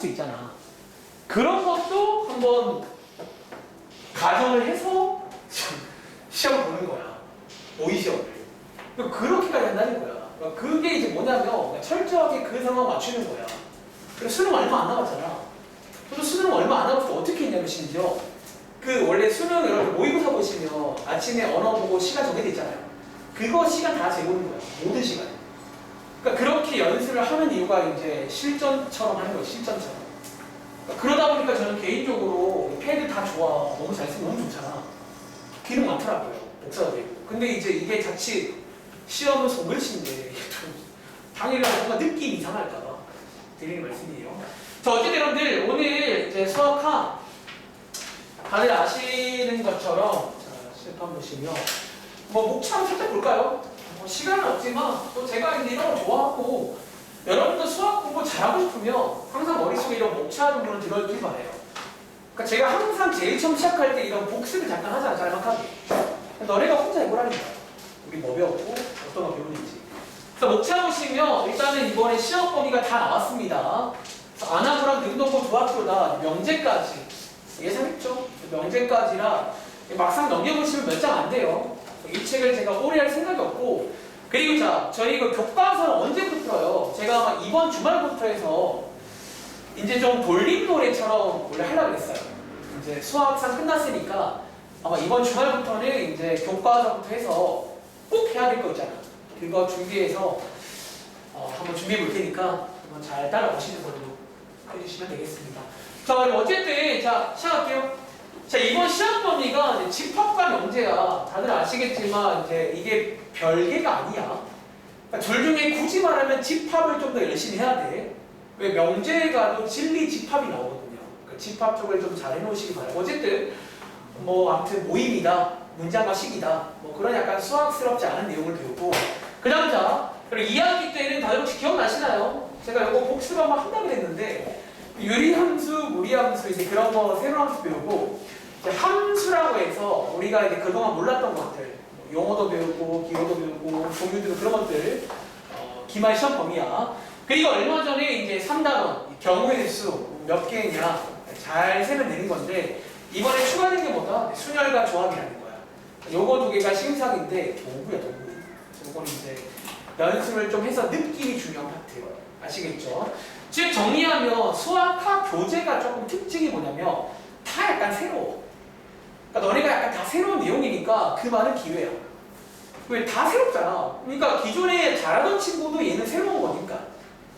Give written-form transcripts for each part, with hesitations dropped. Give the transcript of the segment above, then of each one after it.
수 있잖아. 그런 것도 한번 가정을 해서 시험을 보는 거야. 모의 시험을. 그렇게까지 한다는 거야. 그게 이제 뭐냐면 철저하게 그 상황 맞추는 거야. 그리고 수능 얼마 안 남았잖아. 그래서 수능 얼마 안 남았을 때 어떻게 했냐면 심지어 그 원래 수능 여러분 모의고사 보시면 아침에 언어 보고 시간 정해져 있잖아요. 그거 시간 다 재보는 거야. 모든 시간. 그러니까 그렇게 연습을 하는 이유가 이제 실전처럼 하는 거예요. 실전처럼. 그러다 보니까 저는 개인적으로 패드 다 좋아. 너무 잘 쓰면 너무 좋잖아. 기능 많더라고요. 복사도 되고. 근데 이제 이게 자칫 시험은 손글씨인데 당일날 뭔가 느낌이 이상할까봐 드리는 말씀이에요. 자, 어쨌든 여러분들 오늘 이제 수학학 다들 아시는 것처럼 자, 실판 보시면 뭐 목차 한번 살짝 볼까요? 시간은 없지만 또 제가 이제 이런 거 좋아하고 여러분도 수학 공부 잘하고 싶으면 항상 머릿속에 이런 목차 정도는 들어있길 바래요. 그러니까 제가 항상 제일 처음 시작할 때 이런 복습을 잠깐 하잖아, 짤막하게. 너네가 혼자 해보라는 거야. 우리 뭐 배웠고 어떤 거 배우는지. 그래서 목차 보시면 일단은 이번에 시험 범위가 다 나왔습니다. 안하고랑 능동고 두 학교다 명제까지 예상했죠? 명제까지라 막상 넘겨보시면 몇 장 안 돼요. 이 책을 제가 오래 할 생각이 없고, 그리고 자, 저희 이거 교과서는 언제부터 풀어요? 제가 아마 이번 주말부터 해서 이제 좀 돌림 노래처럼 원래 하려고 했어요. 이제 수학상 끝났으니까 아마 이번 주말부터는 이제 교과서부터 해서 꼭 해야 될 거 있잖아. 그거 준비해서 한번 준비해 볼 테니까 한번 잘 따라오시는 걸로 해주시면 되겠습니다. 자, 그럼 어쨌든 자 시작할게요. 자, 이번 시험 범위가 집합과 명제야. 다들 아시겠지만 이제 이게 별개가 아니야. 그러니까 둘 중에 굳이 말하면 집합을 좀 더 열심히 해야 돼. 왜 명제에 가도 진리 집합이 나오거든요. 그러니까 집합 쪽을 좀 잘 해놓으시기 바라고. 어쨌든 뭐 아무튼 모임이다, 문장과 식이다, 뭐 그런 약간 수학스럽지 않은 내용을 배우고. 그다음 자, 그리고 2학기 때는 다들 혹시 기억나시나요? 제가 이거 복습 한번 한다고 했는데 유리함수, 무리함수 이제 그런 거 새로운 함수 배우고. 함수라고 해서 우리가 이제 그동안 몰랐던 것들, 용어도 배우고 기호도 배우고 종류도 그런 것들 기말 시험 범위야. 그리고 얼마 전에 이제 3단원 경우의 수 몇 개냐 잘 세면 되는 건데 이번에 추가된 게 뭐다? 순열과 조합이라는 거야. 요거 두 개가 심사인데 도구야 도구. 요거는 이제 연습을 좀 해서 느낌이 중요한 파트예요. 아시겠죠? 즉 정리하면 수학학 교재가 조금 특징이 뭐냐면 다 약간 새로워. 그러니까 너네가 약간 다 새로운 내용이니까 그 말은 기회야. 왜 다 새롭잖아. 그러니까 기존에 잘하던 친구도 얘는 새로운 거니까.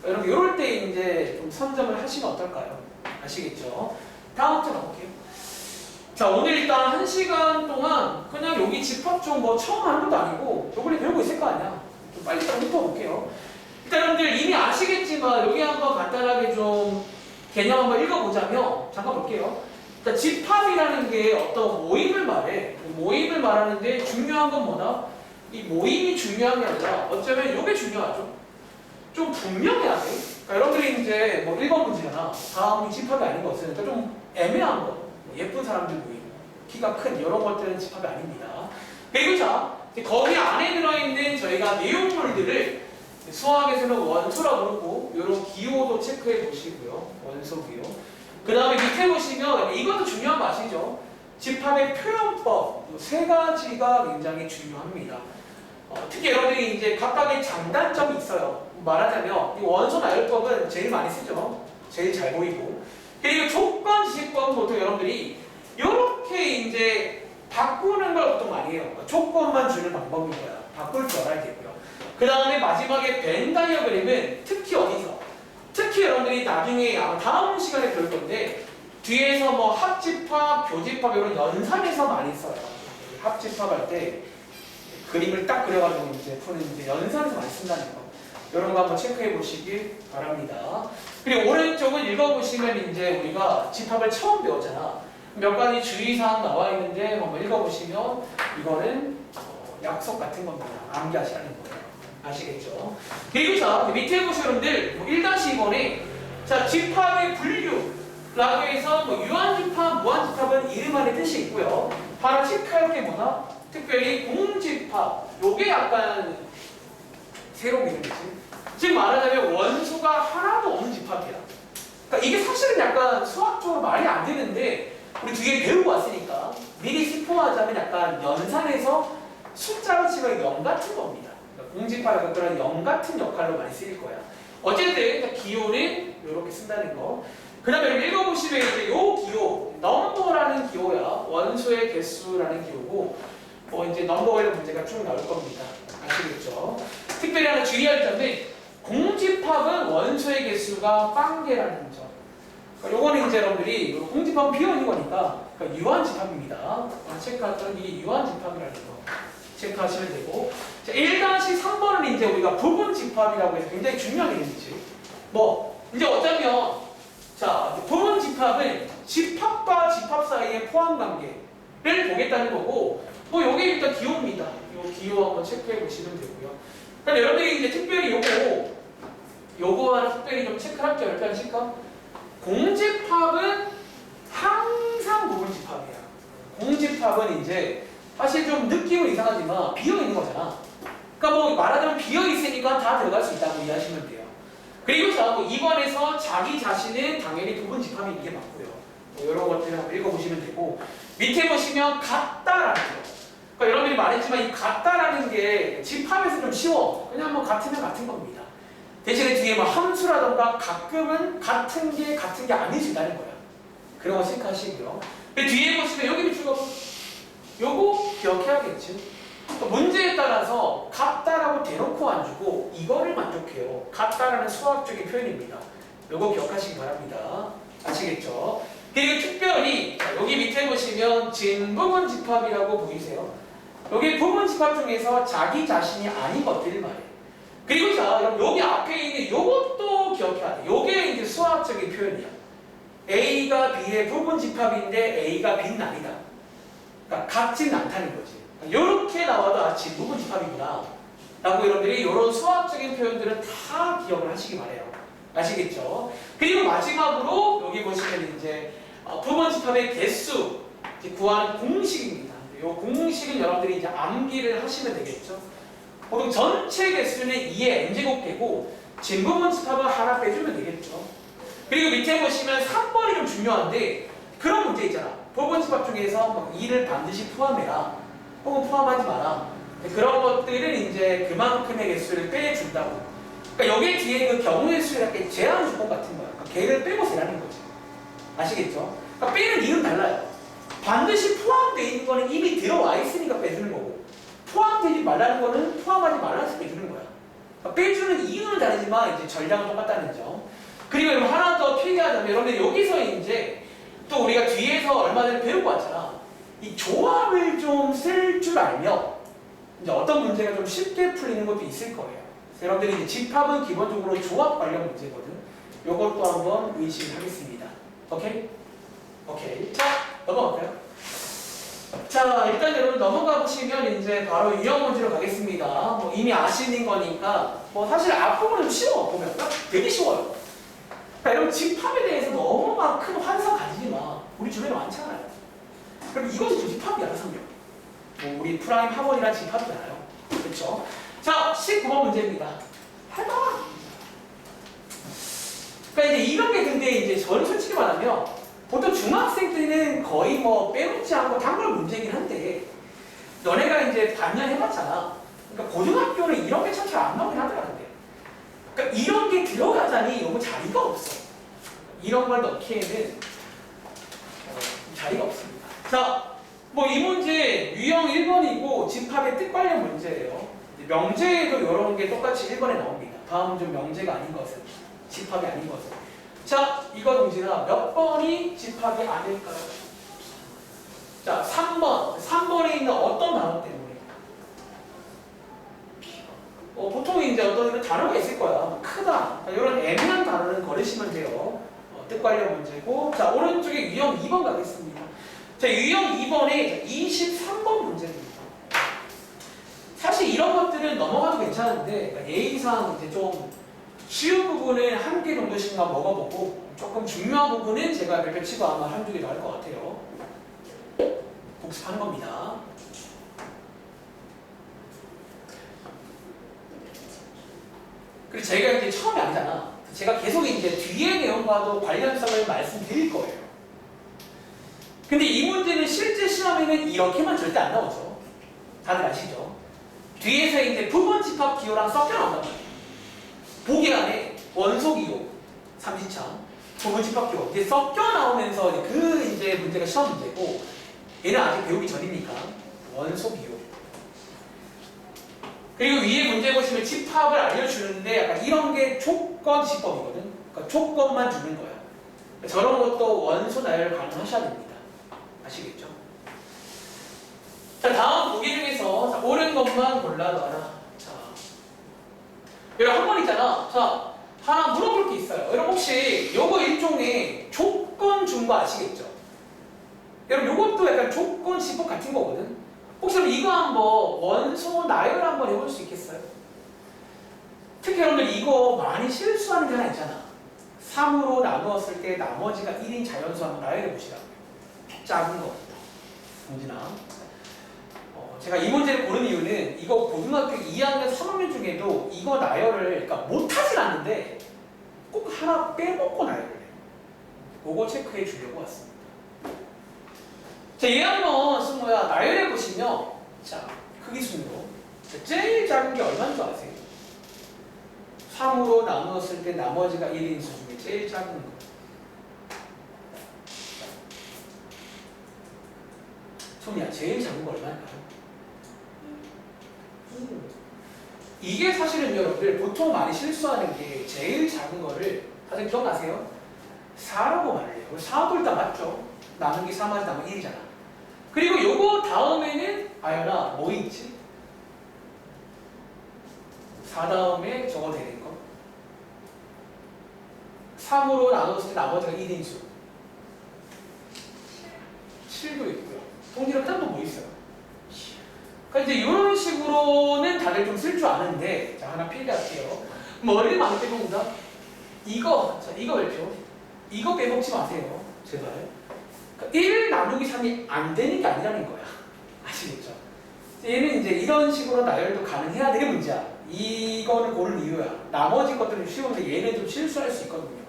여러분 이럴 때 이제 좀 선점을 하시면 어떨까요? 아시겠죠? 다음 주 가볼게요. 자, 오늘 일단 1시간 동안 그냥 여기 집합 좀 뭐 처음 하는 것도 아니고 요번에 배우고 있을 거 아니야. 좀 빨리 좀 훑어볼게요. 일단 여러분들 이미 아시겠지만 여기 한번 간단하게 좀 개념 한번 읽어보자면 잠깐 볼게요. 그러니까 집합이라는 게 어떤 모임을 말해. 모임을 말하는데 중요한 건 뭐다? 이 모임이 중요한 게 아니라 어쩌면 이게 중요하죠. 좀 분명해야 돼. 그러니까 여러분들이 이제 뭐 1번 문제잖아. 다음이 집합이 아닌 것은 그러니까 좀 애매한 거. 뭐 예쁜 사람들 모임, 키가 큰 이런 것들은 집합이 아닙니다. 그리고 자, 거기 안에 들어있는 저희가 내용물들을 수학에서는 원소라고 부르고 이런 기호도 체크해 보시고요. 원소 기호. 그 다음에 밑에 보시면 이것도 중요한 거 아시죠? 집합의 표현법 세 가지가 굉장히 중요합니다. 특히 여러분들이 이제 각각의 장단점이 있어요. 말하자면 이 원소 나열법은 제일 많이 쓰죠. 제일 잘 보이고. 그리고 조건 지식법은 보통 여러분들이 이렇게 이제 바꾸는 걸 보통 많이 해요. 조건만 주는 방법인 거야. 바꿀 줄 알아야 되고요. 그 다음에 마지막에 벤 다이어그램은 특히 어디서? 특히 여러분들이 나중에 아마 다음 시간에 배울 건데 뒤에서 뭐 합집합, 교집합 이런 연산에서 많이 써요. 합집합할 때 그림을 딱 그려가지고 이제 푸는 이제 연산에서 많이 쓴다는 거. 이런 거 한번 체크해 보시길 바랍니다. 그리고 오른쪽은 읽어보시면 이제 우리가 집합을 처음 배웠잖아. 몇 가지 주의사항 나와 있는데 한번 읽어보시면 이거는 약속 같은 겁니다. 암기하시라는 거예요. 아시겠죠? 그리고 자, 밑에 보시면 여러분들 1-2번에 자, 집합의 분류라고 해서 뭐 유한집합, 무한집합은 이름 안에 뜻이 있고요. 하나 체크할 게 뭐다? 특별히 공집합. 요게 약간 새로운 이름이지. 즉 말하자면 원소가 하나도 없는 집합이야. 그러니까 이게 사실은 약간 수학적으로 말이 안 되는데 우리 뒤에 배우고 왔으니까 미리 스포하자면 약간 연산에서 숫자로 치면 0 같은 겁니다. 그러니까 공집합이라고 그런 0 같은 역할로 많이 쓰일 거야. 어쨌든 기호는 이렇게 쓴다는 거. 그 다음에 여러분 읽어보시면 이제 요 기호, 넘버라는 기호야. 원소의 개수라는 기호고, 이제 넘버 관련 문제가 쭉 나올 겁니다. 아시겠죠? 특별히 하나 주의할 점은 공집합은 원소의 개수가 빵개라는 점. 그러니까 요거는 이제 여러분들이 공집합은 비어있는 거니까 그러니까 유한집합입니다. 체크하는 게 유한집합이라는 거 체크하시면 되고, 자, 1-3번은 이제 우리가 부분집합이라고 해서 굉장히 중요한 얘기지. 이제 어쩌면 자, 부분집합은 집합과 집합 사이의 포함관계를 보겠다는 거고, 요게 일단 기호입니다. 요 기호 한번 체크해 보시면 되고요. 그럼 여러분들이 이제 특별히 요거 하나 특별히 좀 체크할게요. 이렇게 하실까? 공집합은 항상 부분집합이야. 공집합은 이제 사실 좀 느낌은 이상하지만 비어있는 거잖아. 그러니까 말하자면 비어있으니까 다 들어갈 수 있다고 이해하시면 돼요. 그리고 자, 2번에서 자기 자신은 당연히 부분집합이 이게 맞고요. 이런 것들을 한번 읽어보시면 되고, 밑에 보시면 같다라는 거. 그러니까 여러분들이 말했지만 이 같다라는 게 집합에서 좀 쉬워. 그냥 같으면 같은 겁니다. 대신에 뒤에 함수라던가 가끔은 같은 게 아닐 수 있다는 거야. 그런 거 체크하시고요. 뒤에 보시면 여기 비추가 요거 기억해야겠죠. 문제에 따라서 같다라고 대놓고 안 주고 이거를 만족해요. 같다라는 수학적인 표현입니다. 요거 기억하시기 바랍니다. 아시겠죠? 그리고 특별히 여기 밑에 보시면 진부분집합이라고 보이세요? 여기 부분집합 중에서 자기 자신이 아닌 것들을 말해요. 그리고 자, 여기 앞에 있는 요것도 기억해야 돼. 요게 이제 수학적인 표현이야. A가 B의 부분집합인데 A가 B는 아니다. 그러니까 같지는 않다는 거지. 이렇게 나와도 진부분집합이구나 라고 여러분들이 이런 수학적인 표현들은 다 기억을 하시기 바래요. 아시겠죠? 그리고 마지막으로 여기 보시면 이제 부분집합의 개수 구하는 공식입니다. 이 공식은 여러분들이 이제 암기를 하시면 되겠죠? 보통 전체 개수는 2의 n제곱되고 진부분집합은 하나 빼주면 되겠죠? 그리고 밑에 보시면 3번이 좀 중요한데 그런 문제 있잖아. 부분집합 중에서 2를 반드시 포함해라. 혹은 포함하지 마라. 그런 것들은 이제 그만큼의 개수를 빼준다고. 그러니까 여기 뒤에 그 경우의 수에 이렇게 제한 조건 같은 거야. 그러니까 걔를 빼고 세라는 거지. 아시겠죠? 그러니까 빼는 이유는 달라요. 반드시 포함되어 있는 거는 이미 들어와 있으니까 빼주는 거고, 포함되지 말라는 거는 포함하지 말라서 빼주는 거야. 그러니까 빼주는 이유는 다르지만 이제 전략은 똑같다는 점. 그리고 하나 더 필기하자면 여러분들 여기서 이제 또 우리가 뒤에서 얼마 전에 배우고 왔잖아. 이 조합을 좀 쓸 줄 알면 이제 어떤 문제가 좀 쉽게 풀리는 것도 있을 거예요. 여러분들이 이제 집합은 기본적으로 조합 관련 문제거든. 요것도 한번 의식하겠습니다. 오케이? 오케이. 자, 넘어갈까요? 자, 일단 여러분 넘어가 보시면 이제 바로 유형 문제로 가겠습니다. 이미 아시는 거니까 사실 앞부분은 쉬워. 보면 되게 쉬워요. 그러니까 여러분 집합에 대해서 너무 큰 환상 가지지 마. 우리 주변에 많잖아요. 그럼 이것이 집합이야, 성경. 우리 프라임 학원이란 집합이잖아요. 그렇죠? 자, 19번 문제입니다. 해봐. 그러니까 이제 이런 게 근데 이제 저는 솔직히 말하면 보통 중학생 때는 거의 빼놓지 않고 단골 문제긴 한데 너네가 이제 반년 해봤잖아. 그러니까 고등학교는 이런 게 참 잘 안 나오긴 하더라, 근데. 그러니까 이런 게 들어가자니 너무 자리가 없어. 이런 걸 넣기에는 자리가 없습니다. 자, 이 문제 유형 1번이고 집합의 뜻 관련 문제예요. 명제에도 이런 게 똑같이 1번에 나옵니다. 다음 중 명제가 아닌 것은, 집합이 아닌 것은. 자, 이거 동시나 몇 번이 집합이 아닐까요? 자, 3번. 3번에 있는 어떤 단어 때문에? 보통 이제 어떤 단어가 있을 거야. 크다. 이런 애매한 단어는 거르시면 돼요. 뜻 관련 문제고. 자, 오른쪽에 유형 2번 가겠습니다. 자, 유형 2번에 23번 문제입니다. 사실 이런 것들은 넘어가도 괜찮은데 예의상 이제 좀 쉬운 부분은 한 개 정도씩만 먹어보고 조금 중요한 부분은 제가 몇 개 치고 아마 한두 개 나올 것 같아요. 복습하는 겁니다. 그리고 제가 이제 처음이 아니잖아. 제가 계속 이제 뒤에 내용과도 관련성을 말씀드릴 거예요. 근데 이 문제는 실제 시험에는 이렇게만 절대 안 나오죠. 다들 아시죠? 뒤에서 이제 부분 집합 기호랑 섞여 나온단 말이에요. 보기 안에 원소 기호, 삼지창, 부분 집합 기호 이제 섞여 나오면서 그 이제 문제가 시험 문제고, 얘는 아직 배우기 전이니까 원소 기호. 그리고 위에 문제 보시면 집합을 알려주는데 약간 이런 게 조건 집법이거든. 그러니까 조건만 주는 거야. 저런 것도 원소 나열 가능하셔야 됩니다. 아시겠죠? 자, 다음 보기 중에서 자, 옳은 것만 골라놔라. 자, 여기 한 번 있잖아. 자, 하나 물어볼 게 있어요. 여러분 혹시 요거 일종의 조건 준 거 아시겠죠? 여러분 요것도 약간 조건 집법 같은 거거든. 혹시 그럼 이거 한번 원소 나열 한번 해볼 수 있겠어요? 특히 여러분들 이거 많이 실수하는 게 하나 있잖아. 3으로 나누었을 때 나머지가 1인 자연수 한번 나열해 보시라고요. 작은 거. 공진아. 제가 이 문제를 고른 이유는 이거 고등학교 2학년, 3학년 중에도 이거 나열을 그러니까 못하진 않는데 꼭 하나 빼먹고 나열을 해요. 그거 체크해 주려고 왔습니다. 자, 얘 한번 승모야 나열해 보시면 자, 크기 순으로 제일 작은 게 얼마인 줄 아세요? 3으로 나누었을 때 나머지가 1인 수 중에 제일 작은 거. 소미야, 제일 작은 거 얼마일까요? 이게 사실은 여러분들 보통 많이 실수하는 게 제일 작은 거를 다들 기억나세요? 4라고 말을 해요. 4도 일단 맞죠? 나누기 3하지 나면 1이잖아. 그리고 요거 다음에는 아연아 뭐 있지? 4 다음에 저거 되는 거 3으로 나눴을 때 나머지가 1인 수 7도 있고요. 동기로 딴 거 뭐 있어요? 그러니까 이제 이런 식으로는 다들 좀 쓸 줄 아는데 자 하나 필기할게요. 머리를 많이 빼먹는다. 이거 자 이거 발표. 이거 빼먹지 마세요. 제발. 그러니까 1 나누기 3이 안 되는 게 아니라는 거야. 아시겠죠? 얘는 이제 이런 식으로 나열도 가능해야 되는 문제야. 이거는 고른 이유야. 나머지 것들은 쉬운데 얘는 좀 실수할 수 있거든요.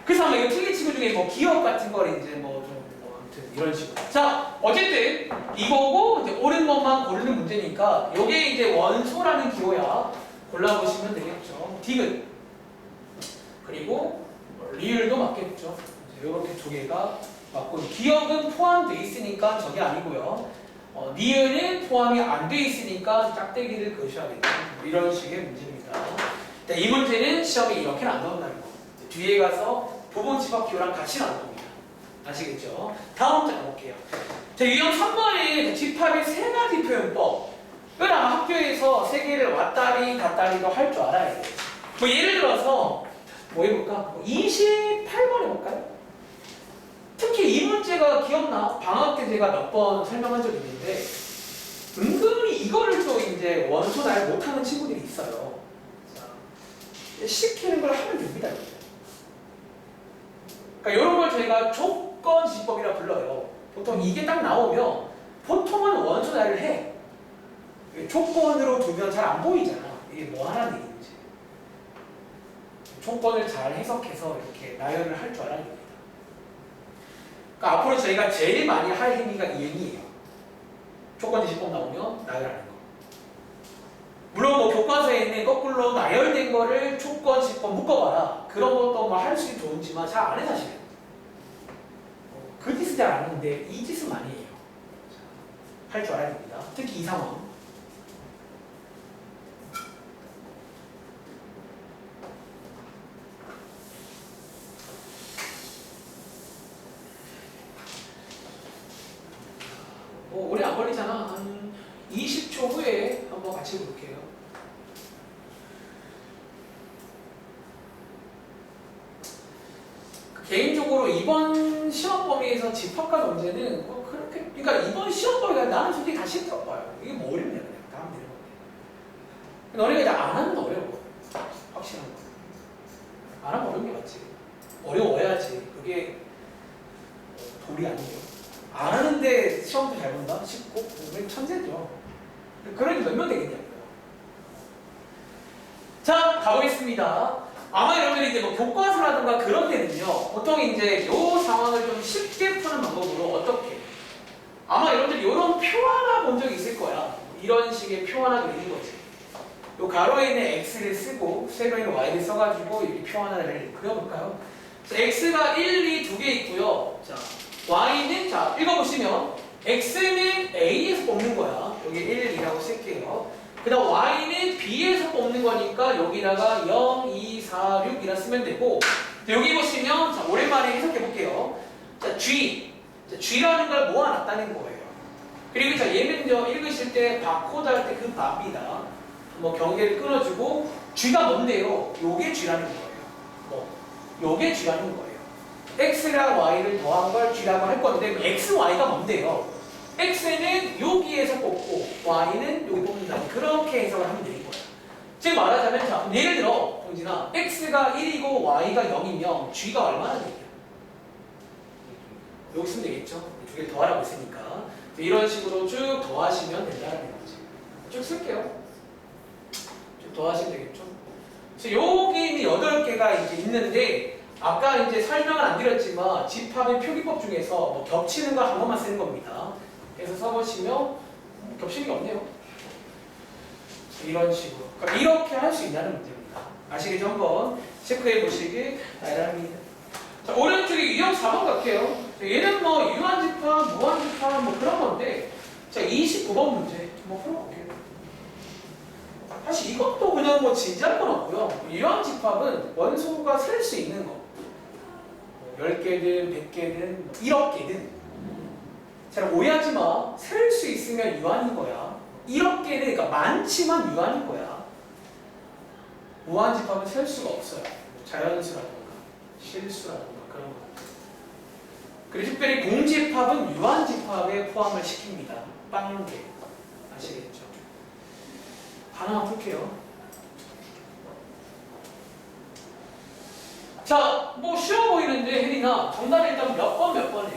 그래서 아마 이거 틀린 친구 중에 뭐 기억 같은 걸 이제 뭐 좀 이런 식으로. 자, 어쨌든 이거고 이제 옳은 것만 고르는 문제니까 요게 이제 원소라는 기호야. 골라보시면 되겠죠. 디귿 그리고 리을도 맞겠죠. 이렇게 두 개가 맞고 기억은 포함되어 있으니까 저게 아니고요. 니은은 포함이 안 돼 있으니까 짝대기를 그으셔야겠죠. 이런 식의 문제입니다. 자, 이 문제는 시험에 이렇게는 안 나온다는 거. 뒤에 가서 부분 집합 기호랑 같이 나옵니다. 아시겠죠? 다음 장 가볼게요. 자, 유형 3번에 집합의 세 가지 표현법. 이건 아마 학교에서 세 개를 왔다리 갔다리도 할 줄 알아야 돼요. 뭐 예를 들어서 뭐 해볼까? 28번 해볼까요? 특히 이 문제가 기억나? 방학 때 제가 몇 번 설명한 적이 있는데 은근히 이거를 또 이제 원소 나열 못하는 친구들이 있어요. 자, 시키는 걸 하면 됩니다. 그러니까 이런 걸 저희가 조건지법이라 불러요. 보통 이게 딱 나오면 보통은 원소 나열을 해. 조건으로 두면 잘 안 보이잖아. 이게 뭐 하라는 얘기인지. 조건을 잘 해석해서 이렇게 나열을 할 줄 알아야 됩니다. 그러니까 앞으로 저희가 제일 많이 할 행위가 이 행위예요. 조건지법 나오면 나열하는 거. 물론 뭐 교과서에 있는 거꾸로 나열된 거를 조건지법 묶어봐라. 그런 것도 뭐 할 수 좋은지만 잘 안 해 사실은. 그 짓은 잘 안 하는데 이 짓은 많이 해요. 할 줄 알아야 됩니다. 특히 이 상황. 오래 안 걸리잖아. 한 20초 후에 한번 같이 볼게요. 개인적으로 이번 시험 범위에서 집합과 문제는 뭐 그렇게 그러니까 이번 시험 범위가 나는 솔직히 다 쉽다고 봐요. 이게 뭐 어렵냐 그냥 다 하면 되는 건데. 너네가 이제 안 하면 어려워. 확실한 거. 안 하면 어려운 게 맞지. 어려워야지. 그게 도리 아니에요. 안 하는데 시험도 잘 본다? 쉽고? 천재죠. 그러니 몇 명 되겠냐고요. 자, 가보겠습니다. 아마 여러분들이 이제 뭐 교과서라든가 그런 데는요, 보통 이제 요 상황을 좀 쉽게 푸는 방법으로 어떻게? 아마 여러분들이 이런 표 하나 본 적 있을 거야. 이런 식의 표 하나 그리는 거지. 요 가로에 있는 x를 쓰고 세로에 있는 y를 써가지고 이렇게 표 하나를 그려볼까요? 자, x가 1, 2 두 개 있고요. 자, y는 자 읽어보시면 x는 a에서 뽑는 거야. 여기 1, 2라고 쓸게요. 그 다음 y는 b에서 뽑는 거니까 여기다가 0, 2, 4, 6이라 쓰면 되고, 여기 보시면 자 오랜만에 해석해 볼게요. 자 g라는 걸 모아놨다는 거예요. 그리고 자 얘는요 읽으실 때 바코드 할 때 그 바입니다. 뭐 경계를 끊어주고 g가 뭔데요? 요게 g라는 거예요. 뭐 요게 g라는 거예요. x랑 y를 더한 걸 g라고 할 건데 x, y가 뭔데요? x는 여기에서 뽑고 y는 여기 뽑는다. 그렇게 해석을 하면 되는 거예요. 즉 말하자면 자 예를 들어 동진아 x가 1이고 y가 0이면 g가 얼마나 되냐? 여기 쓰면 되겠죠? 두 개를 더하라고 했으니까 이런 식으로 쭉 더하시면 된다는 거지. 쭉 쓸게요. 쭉 더하시면 되겠죠? 그래서 여기 있는 8개가 이제 있는데 아까 이제 설명은 안 드렸지만 집합의 표기법 중에서 뭐 겹치는 거 한 번만 쓰는 겁니다. 그래서 써보시면 겹치는 게 없네요. 이런 식으로. 그러니까 이렇게 할 수 있다는 문제입니다. 아시겠죠? 한번 체크해 보시기 바랍니다. 자, 오른쪽에 유형 4번 갈게요. 얘는 뭐 유한집합, 무한집합 뭐 그런 건데 자 29번 문제 한번 풀어볼게요. 사실 이것도 그냥 뭐 진지할 건 없고요. 유한집합은 원소가 셀 수 있는 거 10개든 100개든 1억 개든 잘 오해하지 마. 셀 수 있으면 유한인 거야. 1억 개는 그러니까 많지만 유한인 거야. 무한집합은 셀 수가 없어요. 자연수라든가 실수라든가 그런 거. 그리고 특별히 공집합은 유한집합에 포함을 시킵니다. 빵개. 아시겠죠? 하나만 풀게요. 자, 뭐 쉬워 보이는데 혜린아 정답이 일단 몇 번일까?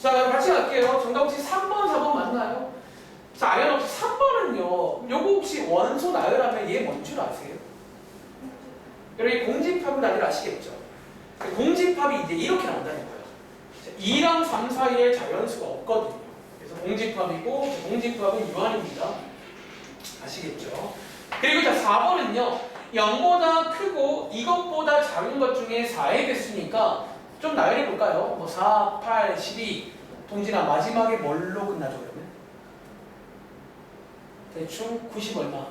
자, 그럼 같이 갈게요. 정답 혹시 3번, 4번 맞나요? 자, 아연 혹시 3번은요. 요거 혹시 원소 나열하면 얘 뭔 줄 아세요? 여러분 공집합은 다들 아시겠죠? 공집합이 이제 이렇게 나온다는 거예요. 2랑 3 사이에 자연수가 없거든요. 그래서 공집합이고 공집합은 유한입니다. 아시겠죠? 그리고 자 4번은요. 0보다 크고 이것보다 작은 것 중에 4의 개수니까 좀 나열해 볼까요? 뭐 4, 8, 12 동진아 마지막에 뭘로 끝나죠 그러면? 대충 90 얼마?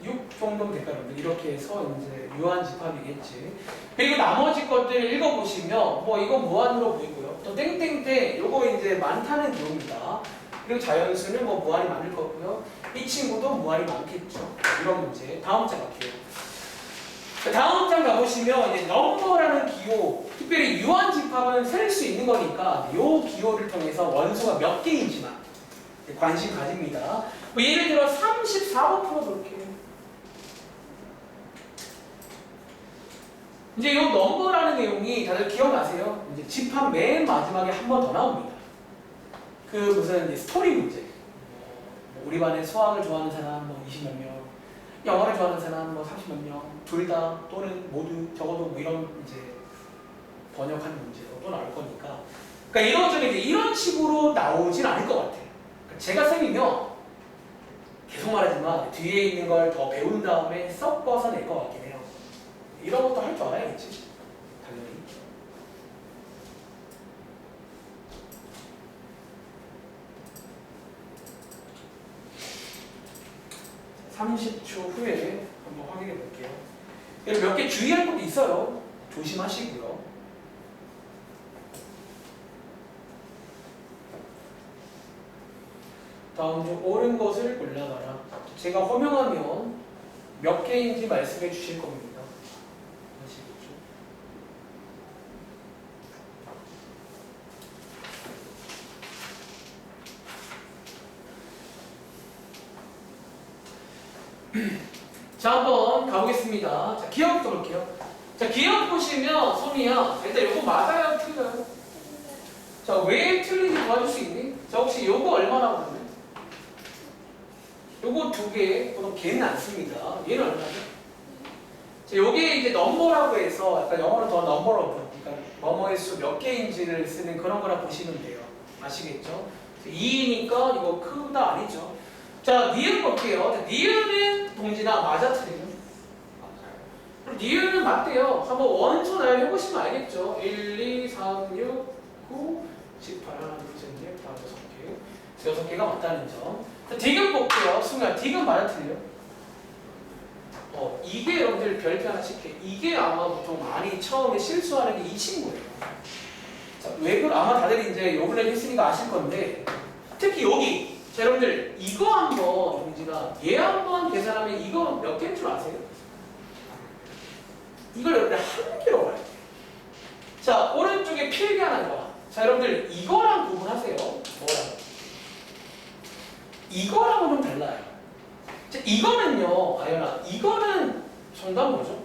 6 정도면 될까요? 이렇게 해서 이제 유한집합이겠지. 그리고 나머지 것들을 읽어보시면 뭐 이건 무한으로 보이고요. 또 땡땡땡 요거 이제 많다는 기호입니다. 그리고 자연수는 뭐 무한이 많을 거고요. 이 친구도 무한이 많겠죠. 이런 문제. 다음 장 갈게요. 다음 장 가보시면 이제 넘버라는 기호, 특별히 유한집합은 셀 수 있는 거니까 요 기호를 통해서 원소가 몇 개인지만 관심 가집니다. 뭐 예를 들어 34번 풀어볼게요. 이제 이 넘버라는 내용이 다들 기억나세요? 이제 집합 맨 마지막에 한 번 더 나옵니다. 그 무슨 이제 스토리 문제. 뭐 우리 반에 수학을 좋아하는 사람 뭐 20몇 명, 영어를 좋아하는 사람 뭐 30몇 명, 둘 다 또는 모두 적어도 뭐 이런 이제 번역하는 문제도 또 나올 거니까. 그러니까 이런 쪽에 이제 이런 식으로 나오진 않을 것 같아요. 그러니까 제가 쌤이면 계속 말하지만 뒤에 있는 걸 더 배운 다음에 섞어서 낼 것 같긴 해요. 이런 것도 할 줄 알아야겠지. 당연히. 30초 후에 한번 확인해 볼게요. 몇 개 주의할 것도 있어요. 조심하시고요. 다음 중 옳은 것을 골라봐라. 제가 허명하면 몇 개인지 말씀해 주실 겁니다. 아시겠죠? 자, 한번 가보겠습니다. 자, 기억부터 볼게요. 자, 기억 보시면 소미야, 일단 요거 맞아요, 틀려요? 자, 왜 틀린지 도와줄 수 있니? 자, 혹시 요거 얼마나 오르네? 요거 두 개, 보통 걔는 안 씁니다. 얘는 얼마죠? 자, 요게 이제 넘버라고 해서 약간 영어로 더 넘버라고, 그러니까 뭐뭐의 수 몇 개인지를 쓰는 그런 거라 보시면 돼요. 아시겠죠? 2이니까 이거 크다 아니죠? 자, 니은 볼게요. 니은은 동진아 맞아 틀리죠? 맞아요. 니은은 맞대요. 한번 원소 나열 해보시면 알겠죠? 1, 2, 3, 6, 9, 18, 하나, 둘, 셋, 넷, 다섯, 6개. 6개가 맞다는 점. 자, 디귿 볼게요. 순간 디귿 맞아 틀려요? 이게 여러분들 별표 하나씩 해. 이게 아마 보통 많이 처음에 실수하는 게 이 친구예요. 자, 왜 그럼 아마 다들 이제 요 근래 했으니까 아실 건데 특히 여기 자, 여러분들 이거 한번 동진아 얘 한번 계산하면 이거 몇 개인 줄 아세요? 이걸 여러분들 한 개로 봐요. 자, 오른쪽에 필기 하나 봐. 자, 여러분들 이거랑 구분하세요. 뭐랑? 이거랑은 좀 달라요. 자, 이거는요, 아연아, 이거는 정답 뭐죠?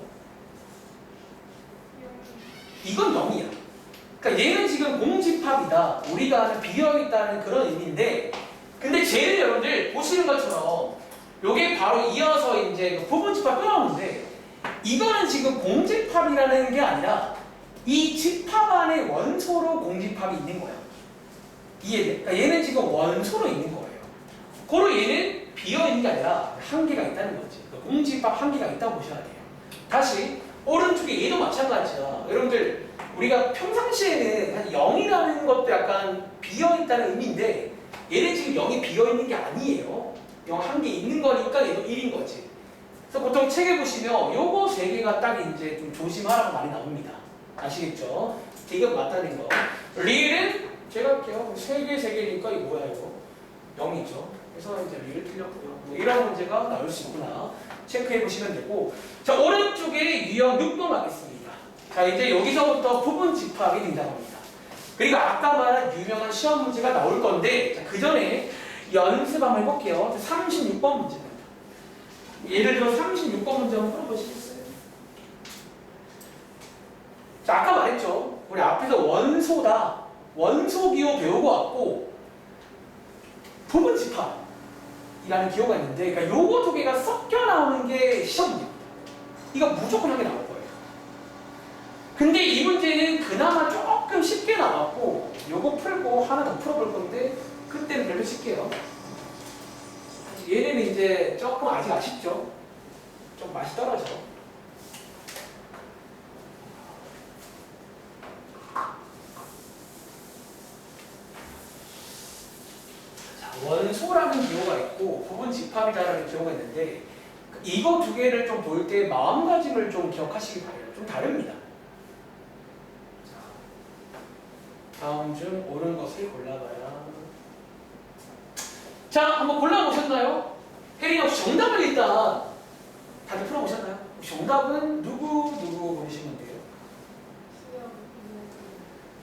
이건 0이야. 그러니까 얘는 지금 공집합이다. 우리가 아는 비어있다는 그런 의미인데, 근데 쟤는 여러분들 보시는 것처럼 요게 바로 이어서 이제 부분집합 끊어오는데, 이거는 지금 공집합이라는 게 아니라 이 집합 안에 원소로 공집합이 있는 거야. 이해돼? 그러니까 얘는 지금 원소로 있는 거예요. 고로 얘는 비어있는 게 아니라 한계가 있다는 거지. 공집합 한계가 있다고 보셔야 돼요. 다시 오른쪽에 얘도 마찬가지야. 여러분들 우리가 평상시에는 한 0이라는 것도 약간 비어있다는 의미인데 얘는 지금 0이 비어있는 게 아니에요. 0 한 개 있는 거니까 얘도 1인 거지. 그래서 보통 책에 보시면 요거 세 개가 딱 이제 좀 조심하라고 많이 나옵니다. 아시겠죠? 디귿 맞다는 거. 리을은 제가 할게요. 세 개니까 이거 뭐야 이거? 0이죠. 그래서 이제 리을 틀렸고요. 뭐 이런 문제가 나올 수 있구나. 체크해 보시면 되고. 자, 오른쪽에 유형 6번 하겠습니다. 자, 이제 여기서부터 부분 집합이 등장합니다. 그리고 아까 말한 유명한 시험 문제가 나올 건데, 자, 그 전에 연습 한번 해볼게요. 36번 문제입니다. 예를 들어 36번 문제 한번 풀어보시겠어요? 자, 아까 말했죠. 우리 앞에서 원소다. 원소 기호 배우고 왔고, 부분 집합이라는 기호가 있는데, 그러니까 요거 두 개가 섞여 나오는 게 시험 문제입니다. 이거 무조건 하게 나올 거예요. 근데 이 문제는 그나마 조금 쉽게 나왔고, 요거 풀고 하나 더 풀어볼 건데, 그때는 별로 칠게요. 얘는 이제 조금 아직 아쉽죠? 좀 맛이 떨어져. 자, 원소라는 기호가 있고 부분 집합이라는 기호가 있는데 이거 두 개를 좀 볼 때 마음가짐을 좀 기억하시기 바래요. 좀 다릅니다. 자, 다음 중 옳은 것을 골라봐야. 자, 한번 골라보셨나요? 혜린이 혹시 정답을 일단 다들 풀어보셨나요? 정답은 누구 보시면 돼요?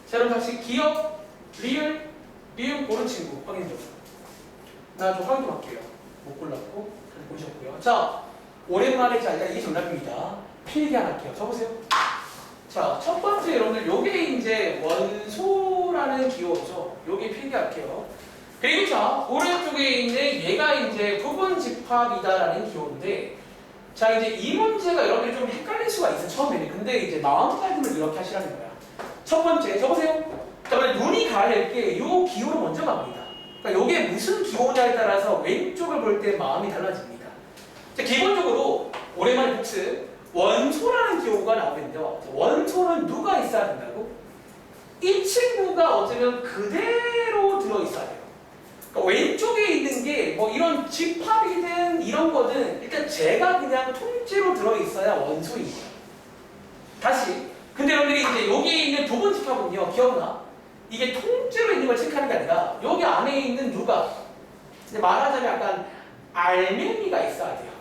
자, 그럼 다시 기억, 리을, 리을 고른 친구 확인 좀. 나 좀 확인 좀 할게요. 못 골랐고 다들 보셨고요. 자, 오랜만에 자 일단 이게 정답입니다. 필기 하나 할게요. 적으세요. 자, 첫 번째 여러분들 요게 이제 원소라는 기호죠. 요게 필기할게요. 그리고 자, 오른쪽에 있는 얘가 이제 부분 집합이다라는 기호인데, 자, 이제 이 문제가 여러분들 좀 헷갈릴 수가 있어, 처음에는. 근데 이제 마음가짐을 이렇게 하시라는 거야. 첫 번째, 적으세요. 자, 원래 눈이 가릴 게 요 기호로 먼저 갑니다. 그러니까 요게 무슨 기호냐에 따라서 왼쪽을 볼 때 마음이 달라집니다. 자, 기본적으로, 오랜만에 복습, 원소라는 기호가 나오는데요. 원소는 누가 있어야 된다고? 이 친구가 어쩌면 그대로 들어있어야 돼요. 그러니까 왼쪽에 있는 게 뭐 이런 집합이든 이런 거든 일단 제가 그냥 통째로 들어있어야 원소인 거예요. 다시. 근데 여러분들이 이제 여기에 있는 부분 집합은요, 기억나? 이게 통째로 있는 걸 체크하는 게 아니라 여기 안에 있는 누가 이제 말하자면 약간 알맹이가 있어야 돼요.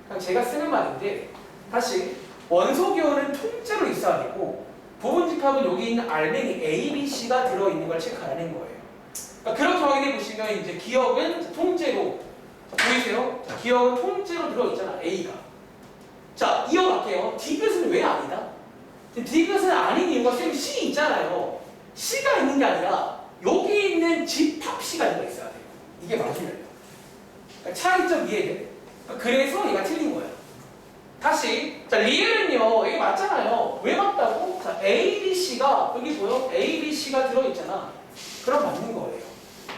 그냥 제가 쓰는 말인데 다시 원소 기호는 통째로 있어야 되고 부분 집합은 여기 있는 알맹이 A, B, C가 들어있는 걸 체크하는 거예요. 그러니까 그렇게 확인해 보시면 이제 기억은 통째로 자, 보이세요? 자, 기억은 통째로 들어있잖아, A가. 자, 이어갈게요. 디귿은 왜 아니다? 디귿은 아닌 이유가 쌤 C 있잖아요. C가 있는 게 아니라 여기 있는 집합 C가 들어있어야 돼요. 이게 맞으려요. 차이점 이해돼? 그래서 얘가 틀린 거야. 다시, 자, 리을은요, 이게 맞잖아요. 왜 맞다고? 자, A, B, C가, 여기 보여? A, B, C가 들어있잖아. 그럼 맞는 거예요.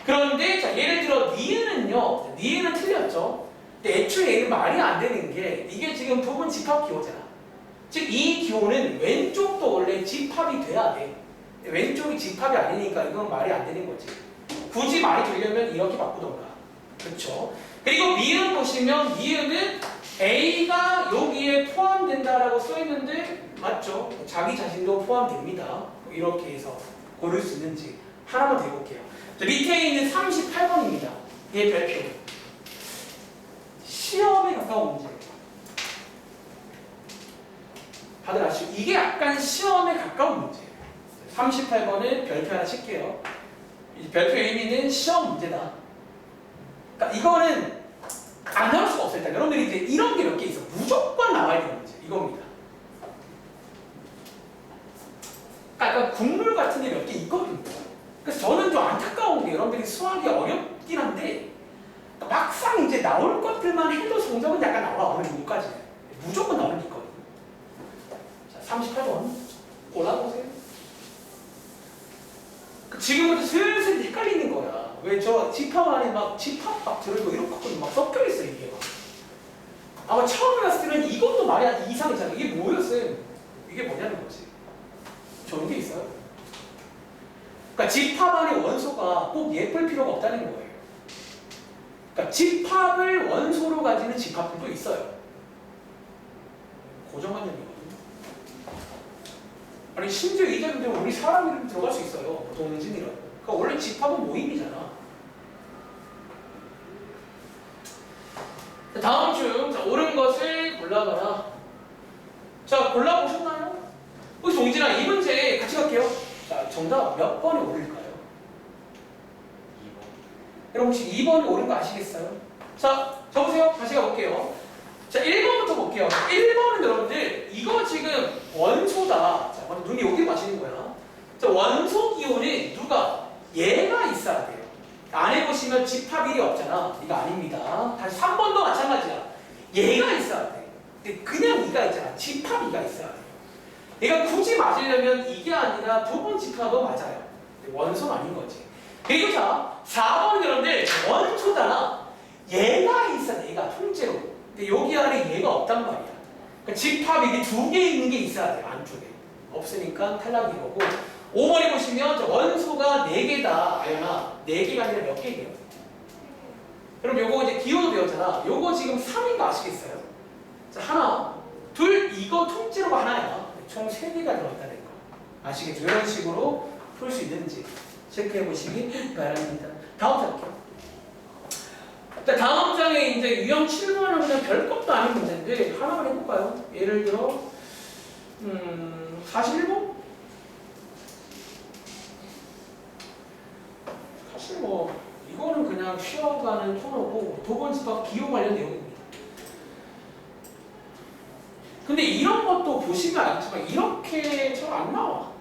그런데, 자, 예를 들어, 니은은요, 니은은 틀렸죠? 근데 애초에 얘는 말이 안 되는 게, 이게 지금 부분 집합 기호잖아. 즉, 이 기호는 왼쪽도 원래 집합이 돼야 돼. 왼쪽이 집합이 아니니까 이건 말이 안 되는 거지. 굳이 말이 되려면 이렇게 바꾸던가. 그렇죠? 그리고 미음 보시면 미음은 A가 여기에 포함된다라고 써있는데 맞죠? 자기 자신도 포함됩니다. 이렇게 해서 고를 수 있는지 하나만 더 해볼게요. 자, 밑에 있는 38번입니다. 얘 별표. 시험에 가까운 문제. 다들 아시죠? 이게 약간 시험에 가까운 문제예요. 38번은 별표 하나 칠게요. 이 별표의 의미는 시험 문제다. 그러니까 이거는 안 나올 수가 없어요. 여러분들이 이제 이런 게 몇 개 있어. 무조건 나와야 되는 문제. 이겁니다. 그러니까 국물 같은 게 몇 개 있거든요. 그래서 저는 좀 안타까운 게 여러분들이 수학이 어렵긴 한데 그러니까 막상 이제 나올 것들만 해도 성적은 약간 나와. 어느 정도까지. 무조건 나오는 게 있거든요. 자, 38번 골라보세요. 지금부터 슬슬 헷갈리는 거야. 왜 저 집합 안에 막 집합 막 들어있고 이런 거막 섞여 있어 이게 막. 아마 처음에 봤을 때는 이것도 말이 한 이상이잖아. 이게 뭐였어요? 이게 뭐냐는 거지. 좋은 게 있어요. 그러니까 집합 안에 원소가 꼭 예쁠 필요가 없다는 거예요. 그러니까 집합을 원소로 가지는 집합들도 있어요. 고정관념이거든요. 아니 심지어 이 점인데 우리 사람 이름 들어갈 수 있어요. 동진 이런. 그러니까 원래 집합은 모임이잖아. 자, 다음 중 자, 옳은 것을 골라봐라. 자 골라보셨나요? 혹시 동진아 이 문제 같이 갈게요. 자 정답 몇 번이 옳을까요? 2번. 여러분 혹시 2번이 옳은 거 아시겠어요? 자 적으세요. 다시 가볼게요. 자 1번부터 볼게요. 1번은 여러분들 이거 지금 원소다. 자 먼저 눈이 여기 마시는 거야. 자 원소 기호는 누가? 얘가 있어야 돼요. 안에 보시면 집합 1이 없잖아. 이거 아닙니다. 다시 3번도 마찬가지야. 얘가 있어야 돼. 근데 그냥 이가 있잖아. 집합 2가 있어야 돼. 얘가 굳이 맞으려면 이게 아니라 부분 집합도 맞아요. 원소는 아닌 거지. 그리고 자 4번은 여러분들 원소잖아. 얘가 있어야 돼. 얘가 통째로. 근데 여기 안에 얘가 없단 말이야. 그러니까 집합 이게 2개 있는 게 있어야 돼. 안쪽에. 없으니까 탈락이 거고. 5번에 보시면 원소가 4개다. 아연아 4개가 아니라 몇 개예요? 그럼 요거 이제 기호도 배웠잖아. 요거 지금 3인 거 아시겠어요? 자 하나, 둘, 이거 통째로가 하나야. 총 3개가 들어있다는 거. 아시겠죠? 이런 식으로 풀 수 있는지 체크해 보시기 바랍니다. 다음 장 할게요. 자, 다음 장에 이제 유형 7번은 그냥 별것도 아닌 문제인데 하나만 해볼까요? 예를 들어 41번? 사실 뭐 이거는 그냥 쉬어가는 토너고 도번 집합 기호 관련 내용입니다. 근데 이런 것도 보시면 알겠지만 이렇게 잘 안 나와.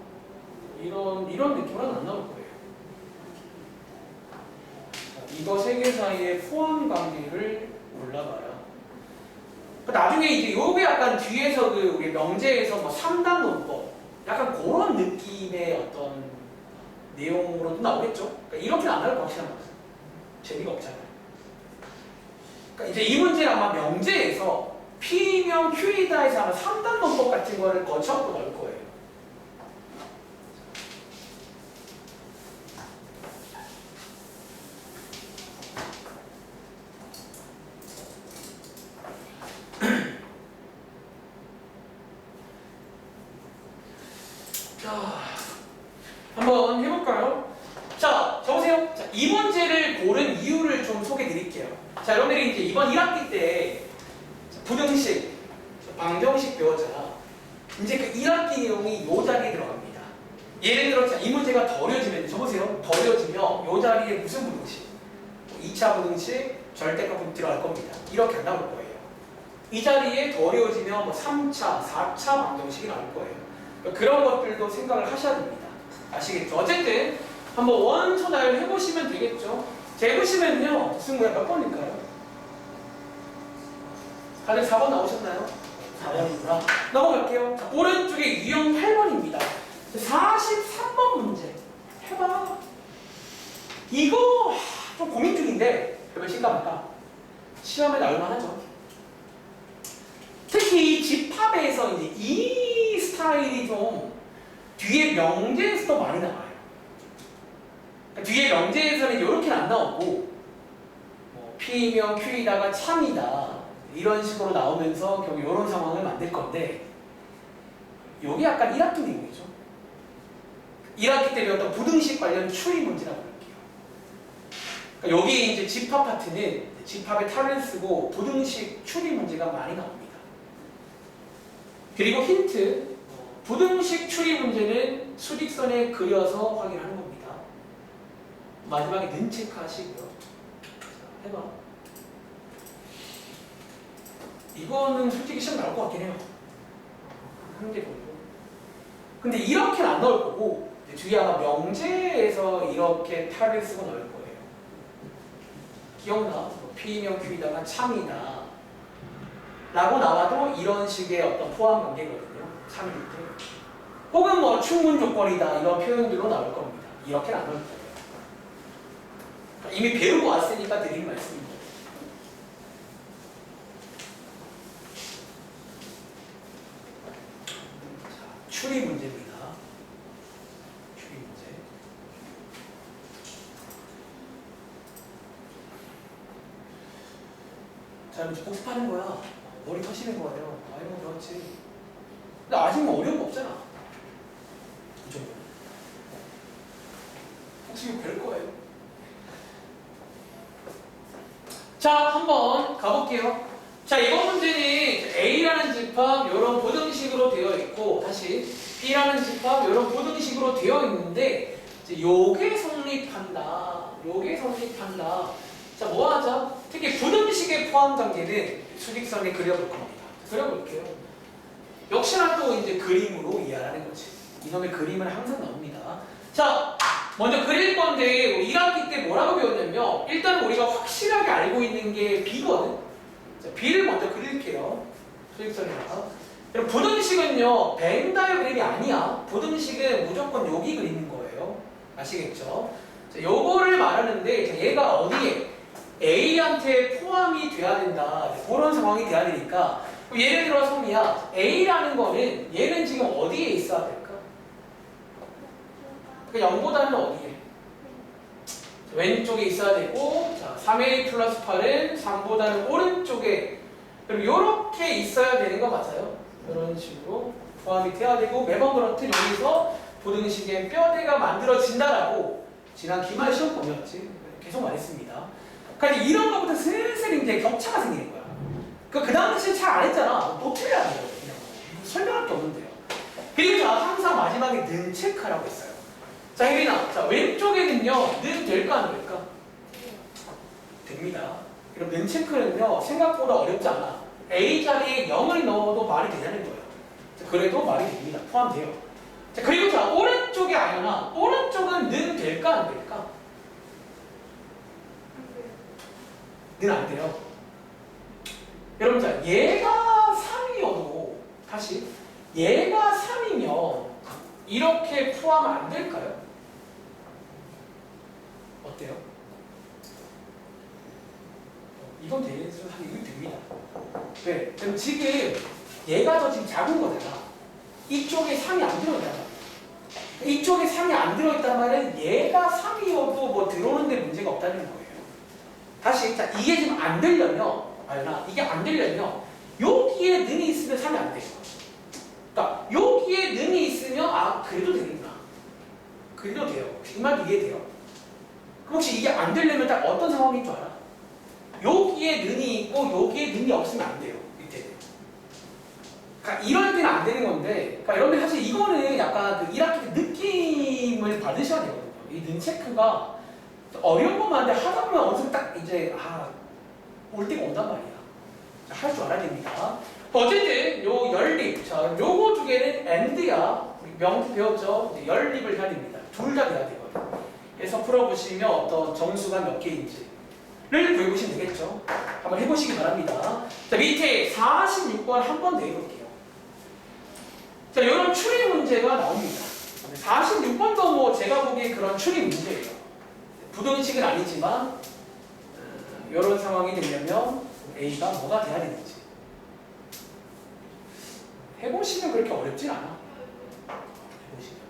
이런 느낌은 안 나올 거예요. 이거 세 개 사이의 포함 관계를 골라봐라. 나중에 이제 요게 약간 뒤에서 그 우리 명제에서 뭐 3단 논법 약간 그런 느낌의 어떤 내용으로도 나오겠죠? 그러니까 이렇게는 안 나올 거 확실한 거죠. 재미가 없잖아요. 그러니까 이제 이 문제는 아마 명제에서 P명 Q이다에서 아마 3단 논법 같은 거를 거쳐갖고 넣을 거예요. 자, 한번 해볼까요? 자, 적으세요. 자, 이 문제를 고른 이유를 좀 소개해 드릴게요. 자, 여러분들이 이제 이번 1학기 때 부등식, 방정식 배웠잖아. 이제 그 1학기 내용이 요 자리에 들어갑니다. 예를 들어, 자, 이 문제가 더려지면, 적으세요. 더려지면 요 자리에 무슨 부등식? 2차 부등식, 절대값 들어갈 겁니다. 이렇게 안 나올 거예요. 이 자리에 더려지면 뭐 3차, 4차 방정식이 나올 거예요. 그런 것들도 생각을 하셔야 됩니다. 아시겠죠? 어쨌든 한번 원소 나열 해보시면 되겠죠? 재보시면요. 무슨 거야 몇 번일까요? 다들 4번 나오셨나요? 4번이구나. 넘어갈게요. 자, 오른쪽에 유형 8번입니다. 43번 문제. 해봐. 이거 좀 고민 중인데 몇 심각할까? 시험에 나올 만하죠. 특히 집합에서 이제 이 스타일이 좀 뒤에 명제에서도 많이 나와요. 그러니까 뒤에 명제에서는 이렇게는 안 나오고 뭐 P이면 Q이다가 참이다 이런 식으로 나오면서 결국 이런 상황을 만들 건데 이게 약간 1학기 내용이죠. 1학기 때 배웠던 부등식 관련 추리 문제라고 할게요. 그러니까 여기 이제 집합 파트는 집합의 탈을 쓰고 부등식 추리 문제가 많이 나옵니다. 그리고 힌트, 부등식 추리 문제는 수직선에 그려서 확인하는 겁니다. 마지막에 는 체크하시고요. 자, 해봐. 이거는 솔직히 시험 나올 것 같긴 해요. 한 개 정도. 근데 이렇게는 안 나올 거고 뒤에 아마 명제에서 이렇게 탈을 쓰고 넣을 거예요. 기억나? P면 Q이다가 참이다 라고 나와도 이런 식의 어떤 포함 관계거든요. 참일 때. 혹은 뭐 충분 조건이다 이런 표현들로 나올 겁니다. 이렇게는 안 나올 거예요. 이미 배우고 왔으니까 드리는 말씀입니다. 자, 추리 문제입니다. 추리 문제. 자, 이제 복습하는 거야. 머리 터시는 거예요. 아이고, 그렇지. 근데 아직 뭐 어려운 거 없잖아. 그죠? 혹시 이거 별 거예요? 자, 한번 가볼게요. 자, 이번 문제는 A라는 집합, 이런 보등식으로 되어 있고, 다시 B라는 집합, 이런 보등식으로 되어 있는데, 이제 요게 성립한다. 요게 성립한다. 자, 뭐 하자? 특히 부등식의 포함 관계는 수직선에 그려볼 겁니다. 그려볼게요. 역시나 또 이제 그림으로 이해하는 거지. 이놈의 그림은 항상 나옵니다. 자, 먼저 그릴 건데 1학기 때 뭐라고 배웠냐면 일단 우리가 확실하게 알고 있는 게 B거든. 자, B를 먼저 그릴게요. 수직선에다가. 그럼 부등식은요, 벤 다이어그램이 아니야. 부등식은 무조건 여기 그리는 거예요. 아시겠죠? 자, 요거를 말하는데 자, 얘가 어디에? A한테 포함이 돼야 된다. 그런 상황이 돼야 되니까 예를 들어 성미야 A라는 거는 얘는 지금 어디에 있어야 될까? 그 0보다는 어디에? 왼쪽에 있어야 되고 자, 3A 플러스 8은 3보다는 오른쪽에 그럼 이렇게 있어야 되는 거 맞아요? 이런 식으로 포함이 돼야 되고 매번 그렇듯 여기서 부등식의 뼈대가 만들어진다라고 지난 기말 시험 보셨지? 계속 말했습니다. 그러니까 이런 것부터 슬슬 이제 격차가 생기는 거야. 그 당시에 잘 안 했잖아. 또 틀려야 돼요. 그냥 설명할 게 없는데요. 그리고 자, 항상 마지막에 는 체크라고 했어요. 자, 혜린아. 자, 왼쪽에는요, 는 될까 안 될까? 됩니다. 그럼 는 체크는요, 생각보다 어렵지 않아. A 자리에 0을 넣어도 말이 되냐는 거예요. 자, 그래도 말이 됩니다. 포함돼요. 자, 그리고 자, 오른쪽에 아연아. 오른쪽은 는 될까 안 될까? 는 안 돼요. 여러분, 자, 얘가 3이어도, 다시, 얘가 3이면, 이렇게 포함 안 될까요? 어때요? 이건 되는 이건 됩니다. 네, 그럼 지금, 얘가 더 지금 작은 거잖아. 이쪽에 3이 안 들어있잖아. 이쪽에 3이 안 들어있단 말은 얘가 3이어도 뭐 들어오는데 문제가 없다는 거예요. 다시, 자, 이게 지금 안 되려면, 아연아, 이게 안 되려면, 여기에 능이 있으면 3이 안 돼요. 그러니까, 여기에 능이 있으면, 아, 그래도 되는구나. 그래도 돼요. 이 말 이해돼요? 그럼 혹시 이게 안 되려면 딱 어떤 상황인 줄 알아? 여기에 능이 있고, 여기에 능이 없으면 안 돼요. 밑에. 그러니까, 이럴 때는 안 되는 건데, 그러니까 여러분들 사실 이거는 약간 그 1학기 때 느낌을 받으셔야 되거든요. 이 능 체크가 어려운 것만 한데 하다 보면 어느 순간 딱 이제 올 때가 온단 말이야. 할 줄 알아야 됩니다. 어쨌든 요 연립, 자 요거 두 개는 and야. 우리 명수 배웠죠? 이제 연립을 해야 됩니다. 둘 다 돼야 되거든요. 그래서 풀어보시면 어떤 정수가 몇 개인지 구해보시면 되겠죠. 한번 해보시기 바랍니다. 자, 밑에 46번 한 번 더 해볼게요. 자, 이런 추리 문제가 나옵니다. 46번도 뭐 제가 보기에 그런 추리 문제예요. 부등식은 아니지만 이런 상황이 되려면 A가 뭐가 돼야 되는지 해보시면 그렇게 어렵진 않아. 해보시면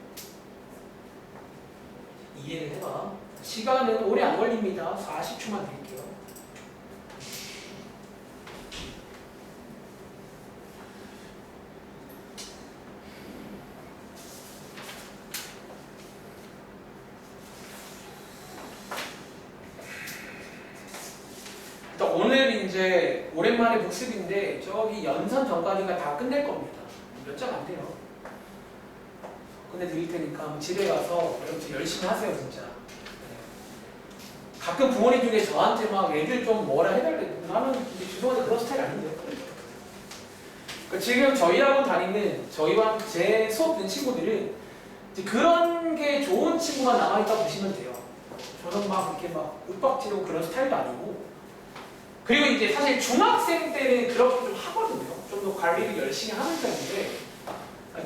이해를 해봐. 시간은 오래 안 걸립니다. 40초만 드릴게요. 오늘 이제 오랜만에 복습인데 저기 연선 전까지가 다 끝낼 겁니다. 몇 장 안 돼요. 끝내드릴 테니까 집에 가서 여러분 열심히 하세요 진짜. 가끔 부모님 중에 저한테 막 애들 좀 뭐라 해달래. 나는 죄송한데 그런 스타일 아닌데요. 그러니까 지금 저희 학원 다니는 저희와 제 수업 듣는 친구들은 이제 그런 게 좋은 친구만 남아있다고 보시면 돼요. 저는 막 이렇게 막 윽박지르고 그런 스타일도 아니고. 그리고 이제 사실 중학생 때는 그렇게 좀 하거든요. 좀 더 관리를 열심히 하는 편인데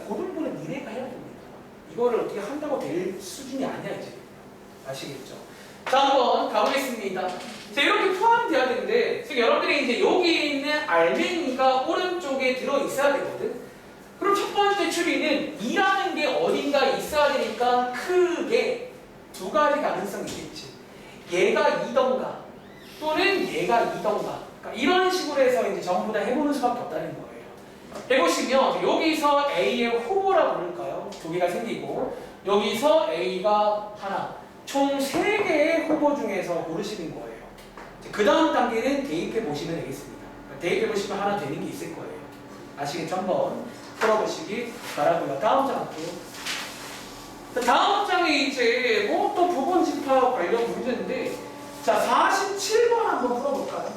그런 거는 니네가 해야 됩니다. 이거를 어떻게 한다고 될 수준이 아니야 이제. 아시겠죠? 자, 한번 가보겠습니다. 자, 이렇게 포함되어야 되는데 지금 여러분들이 이제 여기 있는 알맹이가 오른쪽에 들어있어야 되거든. 그럼 첫 번째 추리는 2라는 게 어딘가 있어야 되니까 크게 두 가지 가능성이 있겠지. 얘가 2던가 또는 얘가 2던가. 그러니까 이런 식으로 해서 이제 전부 다 해보는 수밖에 없다는 거예요. 해보시면 여기서 A의 후보라고 부를까요? 두 개가 생기고 여기서 A가 하나. 총 3개의 후보 중에서 고르시는 거예요. 그 다음 단계는 대입해 보시면 되겠습니다. 대입해 보시면 하나 되는 게 있을 거예요. 아시겠죠? 한번 풀어보시기 바라고요. 다음 장 할게요. 다음 장에 이제 뭐 또 부분 집합 관련 문제인데, 자 47번 한번 풀어볼까요?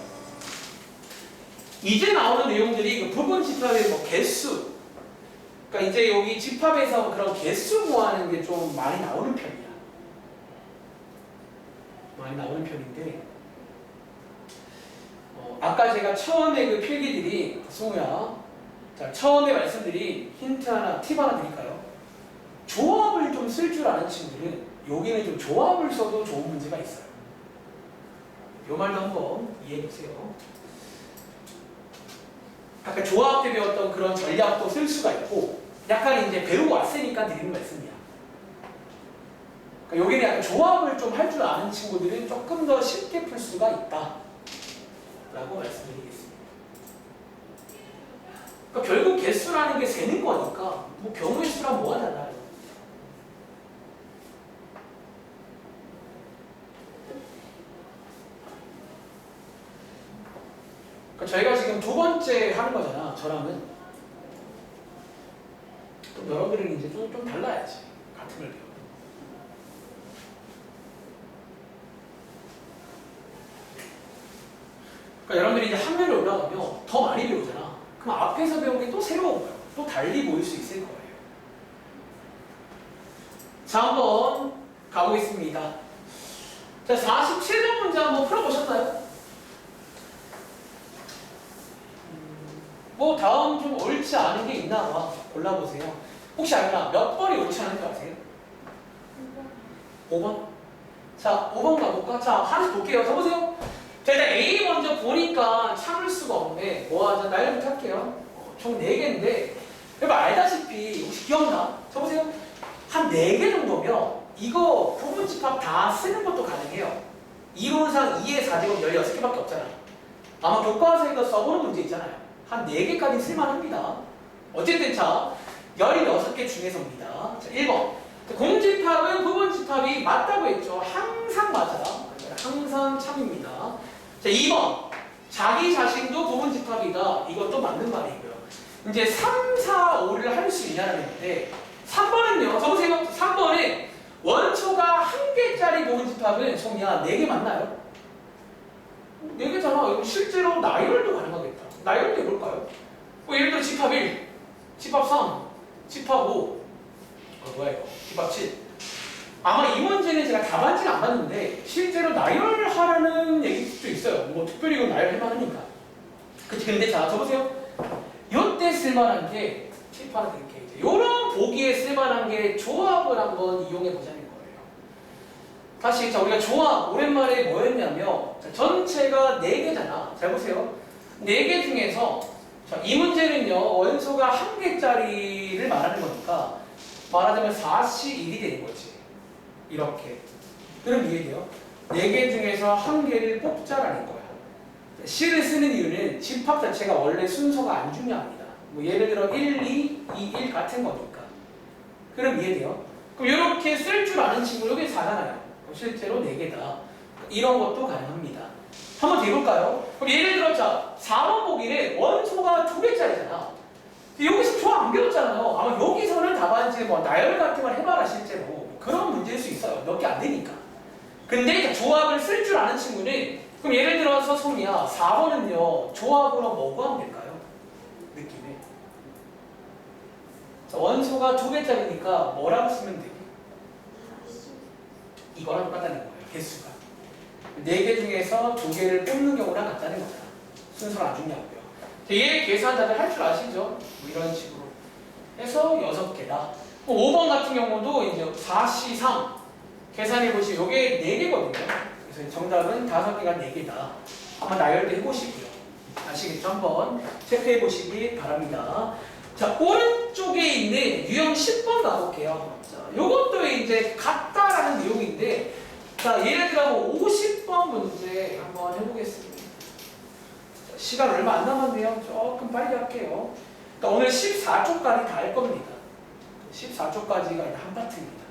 이제 나오는 내용들이 그 부분 집합의 뭐 개수, 그러니까 이제 여기 집합에서 그런 개수 구하는 게 좀 많이 나오는 편이야. 많이 나오는 편인데, 아까 제가 처음에 그 필기들이 승우야, 자 처음에 말씀드린 힌트 하나, 팁 하나 드릴까요? 조합을 좀 쓸 줄 아는 친구들은 여기는 좀 조합을 써도 좋은 문제가 있어요. 요 말도 한번 이해해 보세요. 아까 조합 때 배웠던 그런 전략도 쓸 수가 있고, 약간 이제 배우고 왔으니까 드리는 말씀이야. 그러니까 여기는 약간 조합을 좀 할 줄 아는 친구들은 조금 더 쉽게 풀 수가 있다 라고 말씀드리겠습니다. 그러니까 결국 개수라는 게 세는 거니까 뭐 경우의 수랑 뭐가 달라요. 그러니까 저희가 지금 두 번째 하는 거잖아. 저랑은 좀 여러분들은 이제 좀 달라야지. 같은 걸 배워. 그러니까 여러분들이 이제 학년을 올라가면 더 많이 배우잖아. 그럼 앞에서 배운 게 또 새로운 거예요. 또 달리 보일 수 있을 거예요. 자, 한번 가보겠습니다. 자, 47번 문제 한번 풀어보셨나요? 뭐 다음 좀 옳지 않은 게 있나 봐. 골라보세요. 혹시 알나? 몇 번이 옳지 않은 줄 아세요? 5번? 자, 5번 가볼까? 자, 하나씩 볼게요. 써보세요. 자, 일단 A 먼저 보니까 참을 수가 없네. 뭐 하자? 나열부터 할게요. 총 4개인데, 여러분 알다시피, 혹시 기억나? 써보세요. 한 4개 정도면 이거 부분 집합 다 쓰는 것도 가능해요. 이론상 2의 4제곱 16개밖에 없잖아. 아마 교과서에도 써보는 문제 있잖아요. 한 4개까지 쓸만합니다. 어쨌든 자, 16개 중에서입니다. 자, 1번. 공집합은 부분 집합이 맞다고 했죠. 항상 맞아. 항상 참입니다. 자, 2번. 자기 자신도 부분 집합이다. 이것도 맞는 말이고요. 이제 3, 4, 5를 할 수 있냐는 건데, 3번은요. 저보세요. 3번은 원초가 1개짜리 부분 집합은 송이야 4개 맞나요? 4개잖아. 이거 실제로 나열도 가능하겠다. 나열도 해볼까요? 뭐 예를 들어 집합 1, 집합 3, 집합 5, 뭐야 이거? 집합 7. 아마 이 문제는 제가 답안지는 안 봤는데 실제로 나열하라는 얘기도 있어요. 뭐 특별히 이건 나열해만 하니까. 근데 자, 저보세요. 요때 쓸만한 게 팁 하나 드릴게요. 요런 보기에 쓸만한 게 조합을 한번 이용해 보자는 거예요. 다시 자, 우리가 조합 오랜만에 뭐였냐면 자, 전체가 4개잖아. 잘 보세요. 4개 중에서 자, 이 문제는요. 원소가 1개짜리를 말하는 거니까 말하자면 4C1이 되는 거지. 이렇게. 그럼 이해돼요? 4개 중에서 1개를 뽑자라는 거야. C를 쓰는 이유는 집합 자체가 원래 순서가 안 중요합니다. 뭐 예를 들어 1, 2, 2, 1 같은 거니까. 그럼 이해돼요? 그럼 이렇게 쓸 줄 아는 친구 여기 4잖아요. 실제로 4개다. 이런 것도 가능합니다. 한번 더 해볼까요? 그럼 예를 들어 자 4번 보기는 원소가 2개짜리잖아. 여기서 조합 안 배웠잖아요. 아마 여기서는 답안지 뭐 나열 같은 걸 해봐라 실제로. 그런 문제일 수 있어요. 몇 개 안 되니까. 근데 조합을 쓸 줄 아는 친구는 그럼 예를 들어서 송이야 4번은요 조합으로 뭐 구하면 될까요? 느낌에 자, 원소가 2개짜리니까 뭐라고 쓰면 돼? 이거랑 똑같다는 거예요. 개수가 4개 중에서 2개를 뽑는 경우랑 같다는 거잖아. 순서가 안 중요하고요. 얘 계산 다들 할 줄 아시죠? 뭐 이런 식으로 해서 6개다. 5번 같은 경우도 이제 4C3 계산해 보시면 이게 4개거든요. 그래서 정답은 5개가 4개다. 한번 나열도 해보시고요. 아시겠죠? 한번 체크해 보시기 바랍니다. 자, 오른쪽에 있는 유형 10번 가볼게요. 자, 요것도 이제 같다라는 내용인데, 자, 예를 들어 50번 문제 한번 해보겠습니다. 자, 시간 얼마 안 남았네요. 조금 빨리 할게요. 그러니까 오늘 14쪽까지 다 할 겁니다. 14쪽까지가 한 파트입니다.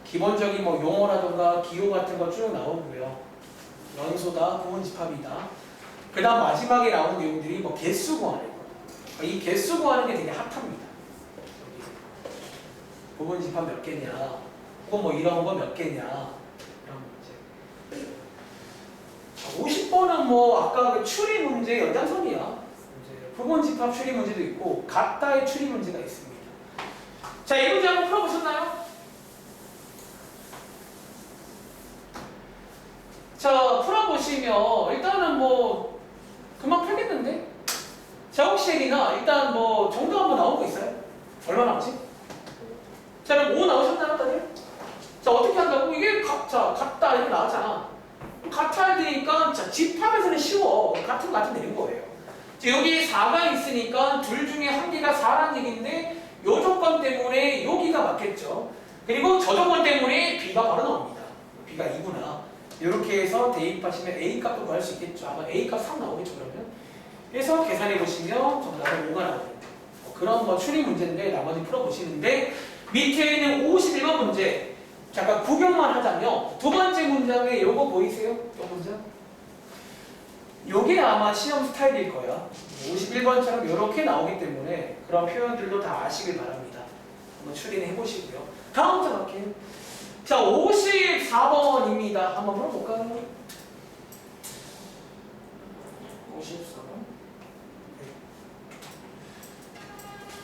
기본적인 뭐 용어라던가 기호 같은 거 쭉 나오고요. 연소다, 부분집합이다. 그 다음 마지막에 나오는 내용들이 뭐 개수 구하는 거. 이 개수 구하는 게 되게 핫합니다. 부분집합 몇 개냐, 혹은 뭐 이런 거 몇 개냐, 이런 문제. 50번은 뭐 아까 그 추리 문제 연장선이야. 부분집합 추리 문제도 있고 같다의 추리 문제가 있습니다. 자, 이 문제 한번 풀어보셨나요? 자, 풀어보시면 일단은 뭐 금방 풀겠는데? 자, 혹시 에리나 일단 뭐 정도 한번 나온 거 있어요? 얼마 남지? 자, 그럼 5 나오셨나요, 다들? 자, 어떻게 한다고? 이게 같다 이렇게 나왔잖아. 같아야 되니까 자, 집합에서는 쉬워. 같은 되는 거예요. 자, 여기 4가 있으니까 둘 중에 한 개가 4라는 얘기인데 요 조건 때문에 여기가 맞겠죠. 그리고 저 조건 때문에 B가 바로 나옵니다. B가 2구나. 이렇게 해서 대입하시면 A 값도 구할 수 있겠죠. 아마 A 값 3 나오겠죠, 그러면. 그래서 계산해 보시면 정답은 5가 나오거든요. 그런 뭐 추리 문제인데 나머지 풀어보시는데 밑에 있는 51번 문제 잠깐 구경만 하자면 두 번째 문장에 요거 보이세요? 요 문장? 요게 아마 시험 스타일일 거야. 51번처럼 이렇게 나오기 때문에 그런 표현들도 다 아시길 바랍니다. 한번 추리는 해보시고요. 다음 장 갈게요. 자, 54번입니다. 한번 풀어볼까요? 54번.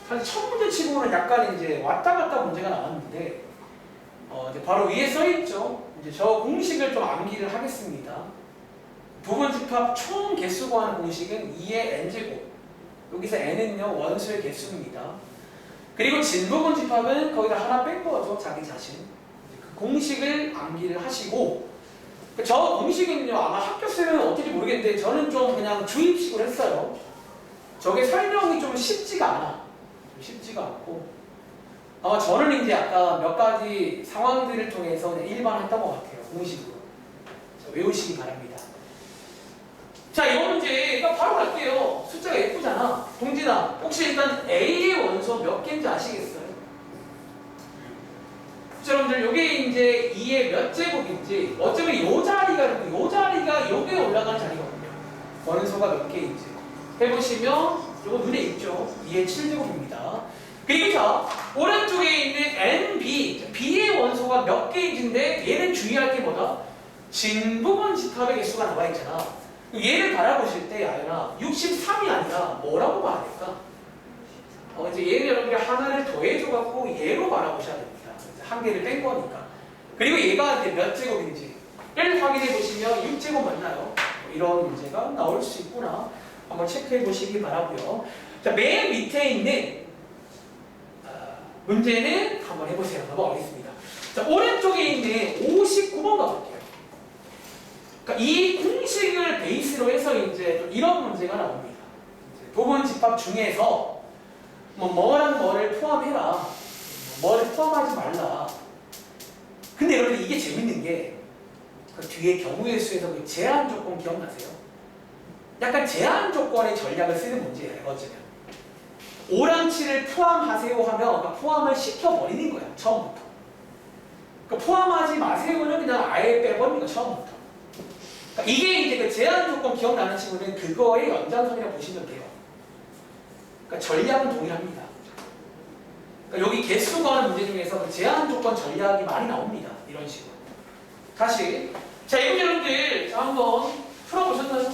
사실 첫 문제 치고는 약간 이제 왔다 갔다 문제가 나왔는데, 이제 바로 위에 써 있죠. 이제 저 공식을 좀 암기를 하겠습니다. 부분집합 총 개수 구하는 공식은 2의 n제곱. 여기서 n은요 원소의 개수입니다. 그리고 진부분집합은 거기다 하나 뺀 거죠, 자기 자신. 공식을 암기를 하시고 저 공식은요 아마 학교 쓰면 어떨지 모르겠는데 저는 좀 그냥 주입식으로 했어요. 저게 설명이 좀 쉽지가 않아. 쉽지가 않고 아마 저는 이제 아까 몇 가지 상황들을 통해서 그냥 일반했던 것 같아요. 공식으로. 자, 외우시기 바랍니다. 자, 이 문제가 바로 갈게요. 숫자가 예쁘잖아. 동진아, 혹시 일단 A의 원소 몇 개인지 아시겠어요? 여러분들 요게 이제 2의 몇 제곱인지 어쩌면 요 자리가 요게 올라가는 자리거든요. 원소가 몇 개인지 해보시면 요거 눈에 있죠. 2의 7제곱입니다. 그리고 자 오른쪽에 있는 NB B의 원소가 몇 개인지인데 얘는 주의할 게 뭐다? 진부분 집합의 개수가 나와 있잖아. 얘를 바라보실 때 아연아 63이 아니라 뭐라고 봐야 될까? 이제 얘는 여러분들이 하나를 더해줘가 갖고 얘로 바라보셔야 됩니다. 한 개를 뺀 거니까. 그리고 얘가 이제 몇 제곱인지를 확인해 보시면 6제곱 맞나요? 이런 문제가 나올 수 있구나. 한번 체크해 보시기 바라고요. 자, 맨 밑에 있는 문제는 한번 해보세요. 넘어가겠습니다. 자, 오른쪽에 있는 59번 가볼게요. 그러니까 이 공식을 베이스로 해서 이제 이런 문제가 나옵니다. 부분 집합 중에서 뭐랑 뭐를 포함해라, 뭐를 포함하지 말라. 근데 여러분들 이게 재밌는 게 그 뒤에 경우의 수에서 그 제한 조건 기억나세요? 약간 제한 조건의 전략을 쓰는 문제예요. 어쩌면 5랑 7을 포함하세요 하면 그러니까 포함을 시켜버리는 거야. 처음부터. 그러니까 포함하지 마세요는 그냥 아예 빼버리는 거 처음부터. 그러니까 이게 이제 그 제한 조건 기억나는 친구는 그거의 연장선이라고 보시면 돼요. 그러니까 전략은 동일합니다. 그러니까 여기 개수 구하는 문제 중에서 그 제한 조건 전략이 많이 나옵니다. 이런 식으로. 다시. 자, 이분 여러분들 자, 한번 풀어보셨나요?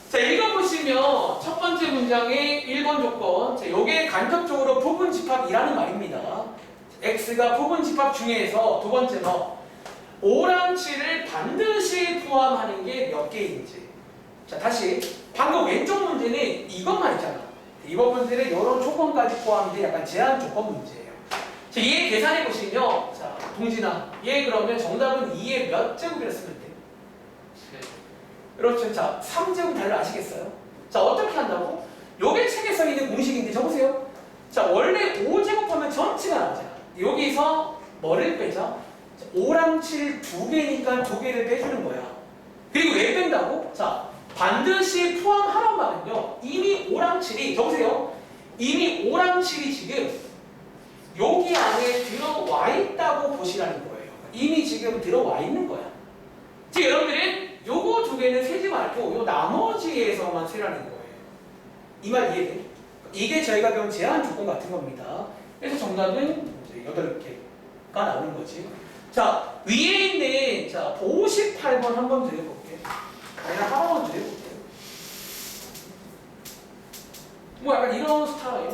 자, 읽어보시면 첫 번째 문장의 1번 조건. 자, 요게 간접적으로 부분 집합이라는 말입니다. X가 부분 집합 중에서 두 번째 뭐 5랑 7을 반드시 포함하는 게 몇 개인지. 자, 다시 방금 왼쪽 문제는 이것만 있잖아. 이번 문제는 이런 조건까지 포함된 약간 제한 조건 문제예요. 자, 얘 계산해 보시면 자, 동진아, 얘 그러면 정답은 2의 몇 제곱이라 쓰면 돼? 그렇죠. 자, 3제곱 달러 아시겠어요? 자, 어떻게 한다고? 요게 책에 써 있는 공식인데 적으세요. 자, 원래 5제곱하면 전체가 나오잖아. 여기서 뭐를 빼자? 5랑 7 두 개니까 두 개를 빼주는 거야. 그리고 왜 뺀다고? 자, 반드시 포함하란 말은요. 이미 5랑 7이 적으세요. 이미 5랑 7이 지금 여기 안에 들어와 있다고 보시라는 거예요. 이미 지금 들어와 있는 거야. 즉 여러분들은 요거 두 개는 세지 말고 요 나머지에서만 세라는 거예요. 이 말 이해돼? 이게 저희가 배운 제한 조건 같은 겁니다. 그래서 정답은 이제 8개가 나오는 거지. 자, 위에 있는 자 58번 한번 드려볼게요. 그냥 하나만 드려볼게요. 뭐 약간 이런 스타일.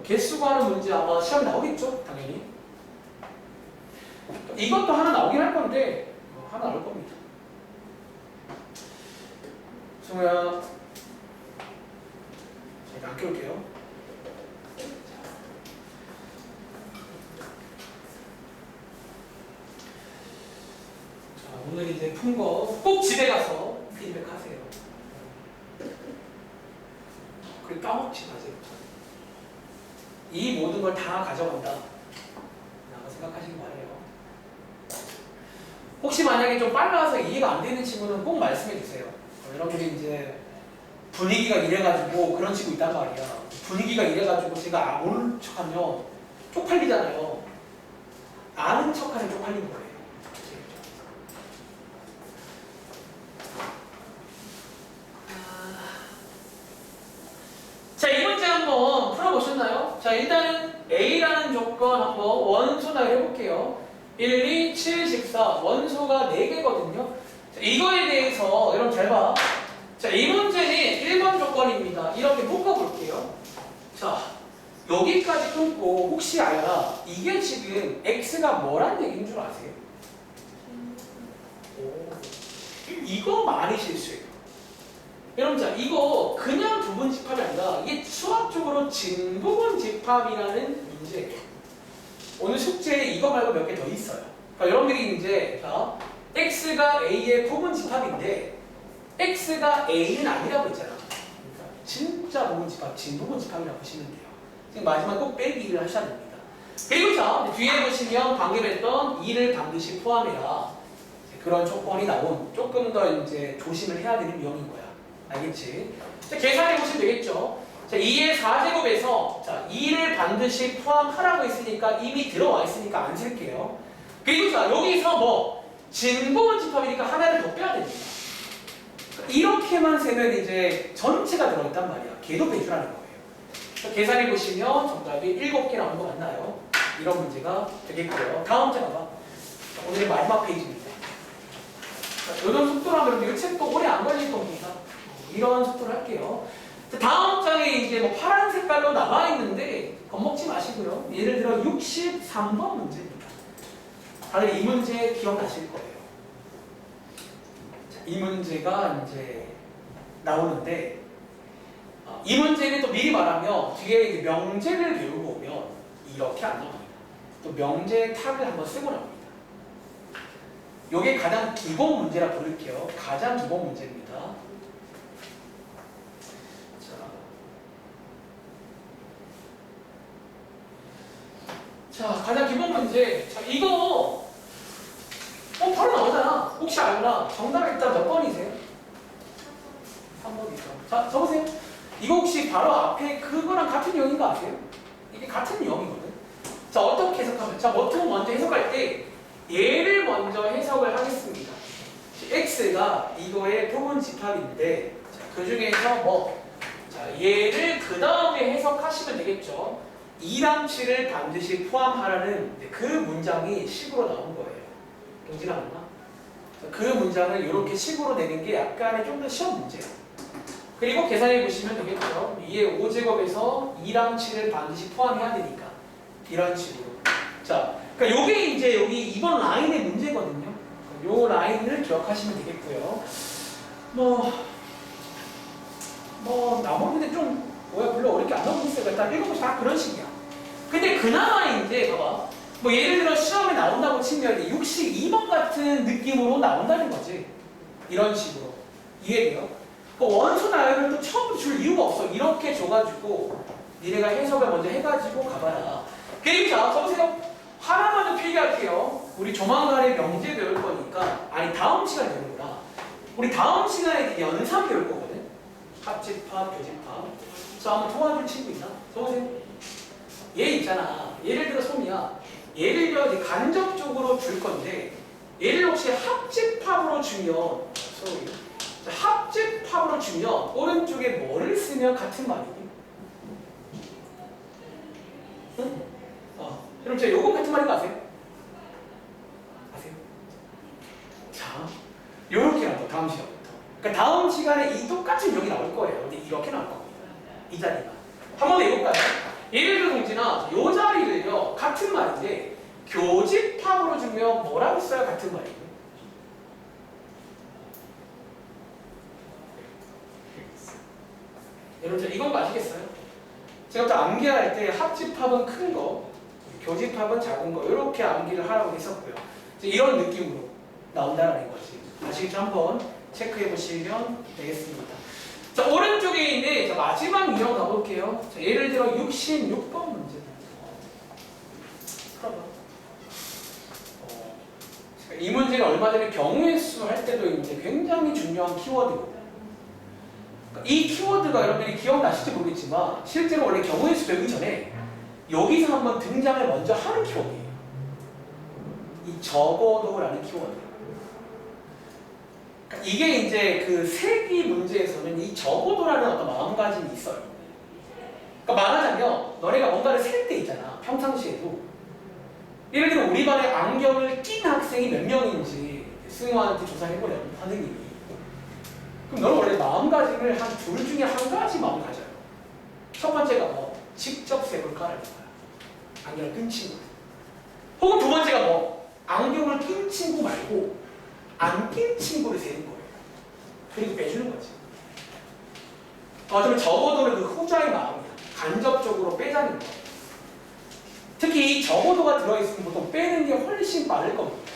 개수 구하는 문제 아마 시험에 나오겠죠? 당연히. 이것도 하나 나오긴 할 건데 하나 나올 겁니다. 승우야, 제가 아껴올게요. 자, 오늘 이제 푼 거 꼭 집에 가서 피드백하세요. 그리고 까먹지 마세요. 이 모든 걸 다 가져간다 라고 생각하시기 바래요. 혹시 만약에 좀 빨라서 이해가 안 되는 친구는 꼭 말씀해 주세요. 여러분들이 이제 분위기가 이래가지고 그런 친구 있단 말이야. 분위기가 이래가지고 제가 모르는 척하면 쪽팔리잖아요. 아는 척하면 쪽팔리는 거예요. 자, 이 문제 한번 풀어보셨나요? 자, 일단은 A라는 조건 한번 원소나 해볼게요. 1, 2, 7, 14 원소가 4개거든요. 자, 이거에 대해서 여러분 잘 봐. 자, 이 문제는 1번 조건입니다. 이렇게 묶어볼게요. 자, 여기까지 끊고 혹시 알아? 이게 지금 X가 뭐란 얘기인 줄 아세요? 오, 이거 많이 실수해요. 여러분, 자, 이거 그냥 부분 집합이 아니라 이게 수학적으로 증부분 집합이라는 문제예요. 오늘 숙제에 이거 말고 몇 개 더 있어요. 그러니까 여러분들이 이제 자, X가 A의 부분 집합인데 X가 A는 아니라고 했잖아. 그러니까 진짜 부분 집합, 증부분 집합이라고 보시면 돼요. 지금 마지막 꼭 빼기를 하셔야 됩니다. 그리고 자, 뒤에 보시면 방금 했던 2를 반드시 포함해라. 그런 조건이 나온 조금 더 이제 조심을 해야 되는 유형인 거야. 알겠지? 자, 계산해 보시면 되겠죠? 자, 2의 4제곱에서 자, 2를 반드시 포함하라고 했으니까 이미 들어와 있으니까 안 쓸게요. 그리고 자, 여기서 뭐 증부분 집합이니까 하나를 더 빼야 됩니다. 이렇게만 세면 이제 전체가 들어있단 말이야. 걔도 빼주라는 거예요. 자, 계산해 보시면 정답이 7개 나온 거 맞나요? 이런 문제가 되겠고요. 다음 장 봐봐. 오늘의 마지막 페이지입니다. 자, 이런 속도로 하면 이 책도 오래 안 걸릴 겁니다. 이런 속도를 할게요. 다음 장에 이제 뭐 파란 색깔로 남아있는데 겁먹지 마시고요. 예를 들어 63번 문제입니다. 다들 이 문제 기억나실 거예요. 자, 이 문제가 이제 나오는데 이 문제는 또 미리 말하면 뒤에 이제 명제를 배우고 오면 이렇게 안 나옵니다. 또 명제 탑을 한번 쓰고 나옵니다. 이게 가장 기본 문제라 부를게요. 가장 기본 문제입니다. 자, 가장 기본 문제. 자, 이거 바로 나오잖아. 혹시 알구나. 정답 일단 몇 번이세요? 3번이죠. 자, 적으세요. 이거 혹시 바로 앞에 그거랑 같은 유형인 거 아세요? 이게 같은 유형이거든. 자, 어떻게 해석하면? 자, 보통 먼저 해석할 때 얘를 먼저 해석을 하겠습니다. x가 이거의 부분 집합인데 그 중에서 자, 얘를 그 다음에 해석하시면 되겠죠. 2랑7을 반드시 포함하라는 그 문장이 식으로 나온 거예요. 동진 않나? 그 문장을 이렇게 식으로 내는 게 약간의 좀 더 시험 문제예요. 그리고 계산해 보시면 되겠죠. 2의 5제곱에서 2랑 7을 반드시 포함해야 되니까 이런 식으로. 자, 그러니까 요게 이제 여기 이번 라인의 문제거든요. 요 라인을 기억하시면 되겠고요. 나머지는 좀 별로 어렵게 안 나오고 있어요. 일단 읽어보시면 다 그런 식이야. 근데 그나마 이제 봐봐. 예를 들어 시험에 나온다고 치면 62번 같은 느낌으로 나온다는 거지. 이런 식으로. 이해돼요? 원소 나열을 또 처음부터 줄 이유가 없어. 이렇게 줘가지고 니네가 해석을 먼저 해가지고 가봐라. 그리고 자, 써보세요. 하나만 더 필기할게요. 우리 조만간에 명제 배울 거니까 다음 시간에 배우는구나. 우리 다음 시간에 연산 배울 거거든. 합집합, 교집합. 자, 한번 통화줄 친구 있나? 써보세요. 얘 있잖아. 예를 들어 소미야. 얘를 이제 간접적으로 줄 건데 얘를 혹시 합집합으로 주면 합집합으로 주면 오른쪽에 뭐를 쓰면 같은 말이니? 응? 그럼 제가 요거 같은 말인 거 아세요? 아세요? 자, 요렇게 나와 다음 시간부터. 그러니까 다음 시간에 이 똑같은 기억이 나올 거예요. 근데 이렇게 나올 겁니다. 이 자리가. 한 번 더 해볼까요? 예를 들어 동진아, 요 자리를요 같은 말인데 교집합으로 주면 뭐라고 써야 같은 말이에요? 여러분 이건 거 아시겠어요? 제가 또 암기할 때 합집합은 큰 거, 교집합은 작은 거 이렇게 암기를 하라고 했었고요. 이런 느낌으로 나온다는 거지. 아시겠죠? 한번 체크해 보시면 되겠습니다. 자, 오른쪽에 있는 마지막 유형 가볼게요. 자, 예를 들어 66번 문제. 이 문제는 얼마 전에 경우의 수 할 때도 이제 굉장히 중요한 키워드거든요. 이 키워드가 여러분들이 기억나실지 모르겠지만 실제로 원래 경우의 수 배우기 전에 여기서 한번 등장을 먼저 하는 키워드예요. 이 적어도라는 키워드. 그러니까 이게 이제 그 세기 문제에서는 이 적어도라는 어떤 마음가짐이 있어요. 그러니까 말하자면 너네가 뭔가를 셀 때 있잖아. 평상시에도. 예를 들어 우리 반에 안경을 낀 학생이 몇 명인지 승우한테 조사해보래요. 선생님이. 그럼 너는 원래 마음가짐을 한 둘 중에 한 가지 마음 가져요. 첫 번째가 직접 세볼까라는 거야. 안경을 낀 친구. 혹은 두 번째가 안경을 낀 친구 말고 안 낀 친구를 세는 거예요. 그리고 빼주는 거지. 좀 적어도는 그 후자의 마음이야. 간접적으로 빼자는 거야. 특히 이 적어도가 들어있으면 보통 빼는 게 훨씬 빠를 겁니다.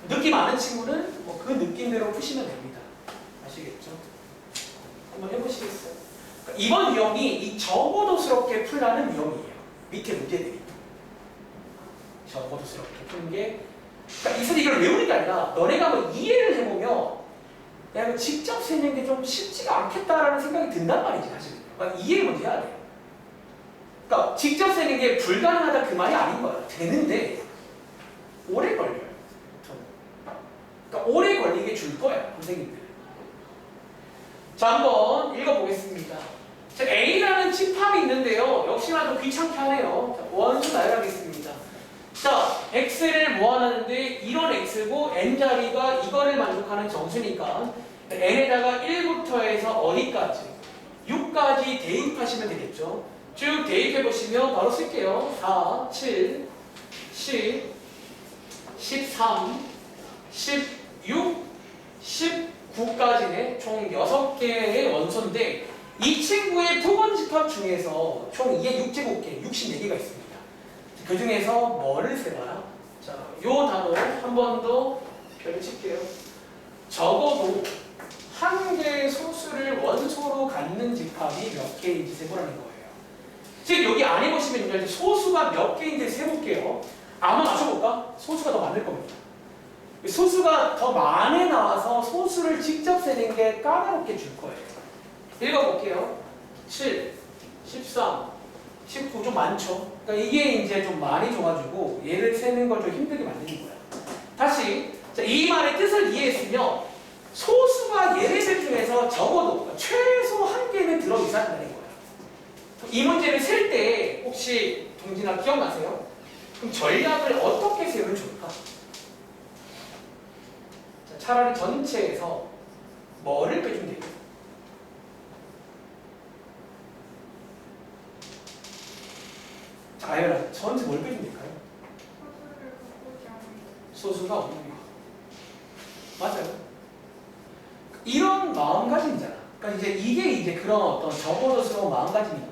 느낌 아는 친구는 그 느낌대로 푸시면 됩니다. 아시겠죠? 한번 해보시겠어요? 그러니까 이번 유형이 이 적어도스럽게 풀라는 유형이에요. 밑에 문제들이. 적어도스럽게 푸는 게. 그러니까 이걸 외우는 게 아니라 너네가 이해를 해보면 내가 직접 세는 게 좀 쉽지가 않겠다라는 생각이 든단 말이지 사실. 그러니까 이해를 먼저 해야 돼요. 그러니까 직접 세는 게 불가능하다 그 말이 아닌 거야. 되는데 오래 걸려요. 그러니까 오래 걸리게 줄 거야 선생님들. 자, 한번 읽어보겠습니다. 자, A라는 집합이 있는데요. 역시나 좀 귀찮게 하네요. 자, 원수 나열하겠습니다. 자, X를 모아놨는데 이런 X고 N자리가 이거를 만족하는 정수니까 N에다가 1부터 해서 어디까지? 6까지 여기까지 대입하시면 되겠죠. 쭉 대입해보시면 바로 쓸게요. 4, 7, 10, 13, 16, 19까지네. 총 6개의 원소인데 이 친구의 부분 집합 중에서 총 2의 6제곱개, 64개가 있습니다. 그 중에서 뭐를 세봐라? 자, 요 단어 한 번 더 별을 칠게요. 적어도 한 개의 소수를 원소로 갖는 집합이 몇 개인지 세보라는 거예요. 즉 여기 안에 보시면 이제 소수가 몇 개인지 세볼게요. 아마 맞춰볼까? 소수가 더 많을 겁니다. 소수가 더 많이 나와서 소수를 직접 세는 게 까다롭게 줄 거예요. 읽어볼게요. 7, 13, 19 좀 많죠? 그러니까 이게 이제 좀 많이 줘가지고 얘를 세는 걸 좀 힘들게 만드는 거야. 다시 자, 이 말의 뜻을 이해했으면 소수가 얘네들 중에서 적어도 그러니까 최소 한 개는 들어있어야 한다는 거야. 이 문제를 셀 때 혹시 동진아 기억나세요? 그럼 전략을 어떻게 세우면 좋을까? 자, 차라리 전체에서 뭐를 빼주면 되겠어? 자, 아연아, 전체 뭘 빼주면 될까요? 소수가 없는 거. 맞아요. 이런 마음가짐이잖아. 그러니까 이게 이제 그런 어떤 적어도스러운 마음가짐인 거야.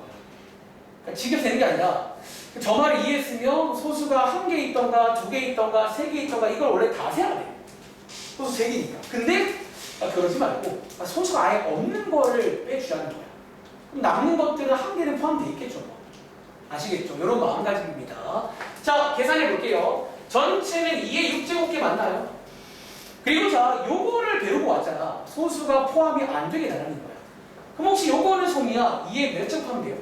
그러니까 직접 되는 게 아니라 저 말을 이해했으면 소수가 한 개 있던가 두 개 있던가 세 개 있던가 이걸 원래 다 세야 돼. 소수 세 개니까. 근데 그러지 말고 소수가 아예 없는 거를 빼주자는 거야. 그럼 남는 것들은 한 개는 포함되어 있겠죠. 뭐. 아시겠죠? 이런 마음가짐입니다. 자, 계산해 볼게요. 전체는 2의 6제곱개 맞나요? 그리고 자, 요거를 배우고 왔잖아. 소수가 포함이 안 되게 나가는 거야. 그럼 혹시 요거는 소미야 2에 몇 제곱 하면 돼요?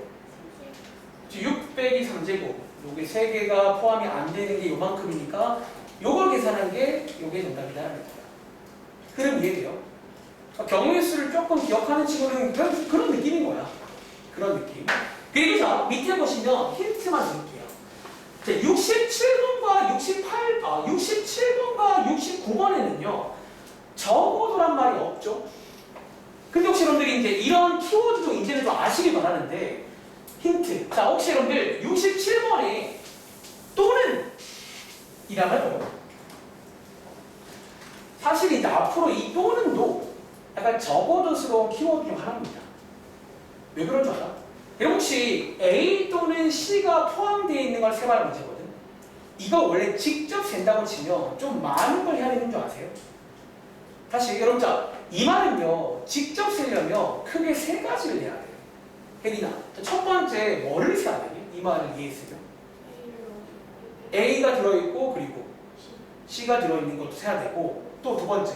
6 빼기 3제곱. 요게 3개가 포함이 안 되는 게 요만큼이니까 요걸 계산한 게 요게 정답이다라는 거야. 그럼 이해돼요? 경우의 수를 조금 기억하는 친구는 그런 느낌인 거야. 그런 느낌. 그리고 자, 밑에 보시면 힌트만 드릴게요. 67번과 67번과 69번에는요 적어도란 말이 없죠. 근데 혹시 여러분들이 이제 이런 키워드도 이제는 좀 아시길 바라는데 힌트. 자, 혹시 여러분들 67번에 또는 이라면 사실 이제 앞으로 이 또는도 약간 적어도스러운 키워드 중 하나입니다. 왜 그런 줄 알아? 혹시 A 또는 C가 포함되어 있는 걸 세봐라 문제거든. 이거 원래 직접 센다고 치면 좀 많은 걸 해야 되는 줄 아세요? 다시 여러분 자, 이 말은요 직접 세려면 크게 세 가지를 해야 돼요. 혜린아, 첫 번째 뭐를 세야 되니? 이 말을 이해했으면 A가 들어있고 그리고 C가 들어있는 것도 세야 되고 또 두 번째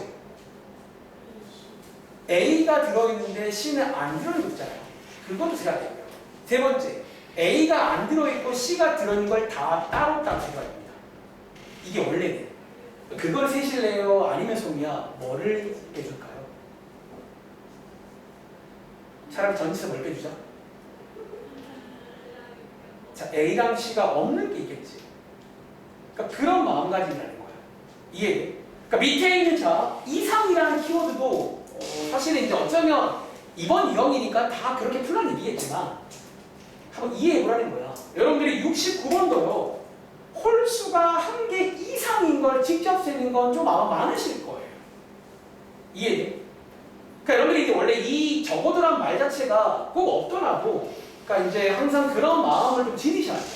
A가 들어있는데 C는 안 들어있는 거 있잖아요. 그것도 세야 되고요. 세 번째, A가 안 들어있고 C가 들어있는 걸 다 따로따로 세야 됩니다. 이게 원래는. 그걸 세실래요? 아니면 소미야 뭐를 빼줄까요? 차라리 전체에서 뭘 빼주자? 자, A랑 C가 없는 게 있겠지. 그러니까 그런 마음가짐이라는 거야. 이해돼? 그러니까 밑에 있는 자, 이상이라는 키워드도 사실은 이제 어쩌면 이번 유형이니까 다 그렇게 풀란 얘기겠지만 한번 이해해보라는 거야. 여러분들이 69번도요 홀수가 한 개 이상인 걸 직접 세는 건 좀 아마 많으실 거예요. 이해돼? 그러니까 여러분들이 이제 원래 이 적어도란 말 자체가 꼭 없더라도 그러니까 이제 항상 그런 마음을 좀 지니셔야 돼요.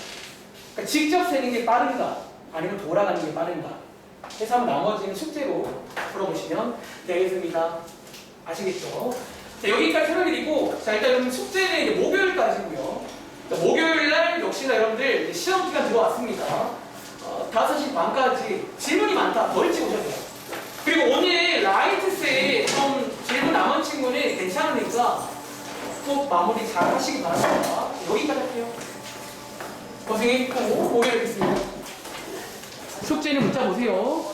그러니까 직접 세는 게 빠른가 아니면 돌아가는 게 빠른가 해서 한번 나머지는 숙제로 풀어보시면 되겠습니다. 아시겠죠? 자, 여기까지 설명드리고 자, 일단 숙제는 이제 목요일까지고요. 목요일날 역시나 여러분들 시험 기간 들어왔습니다. 5시 반까지 질문이 많다. 더 일찍 오셔야 돼요. 그리고 오늘 라이트스에 좀 질문 남은 친구는 괜찮으니까 꼭 마무리 잘 하시기 바랍니다. 여기까지 할게요. 고생했고 목요일 뵙겠습니다. 숙제는 문자 보세요.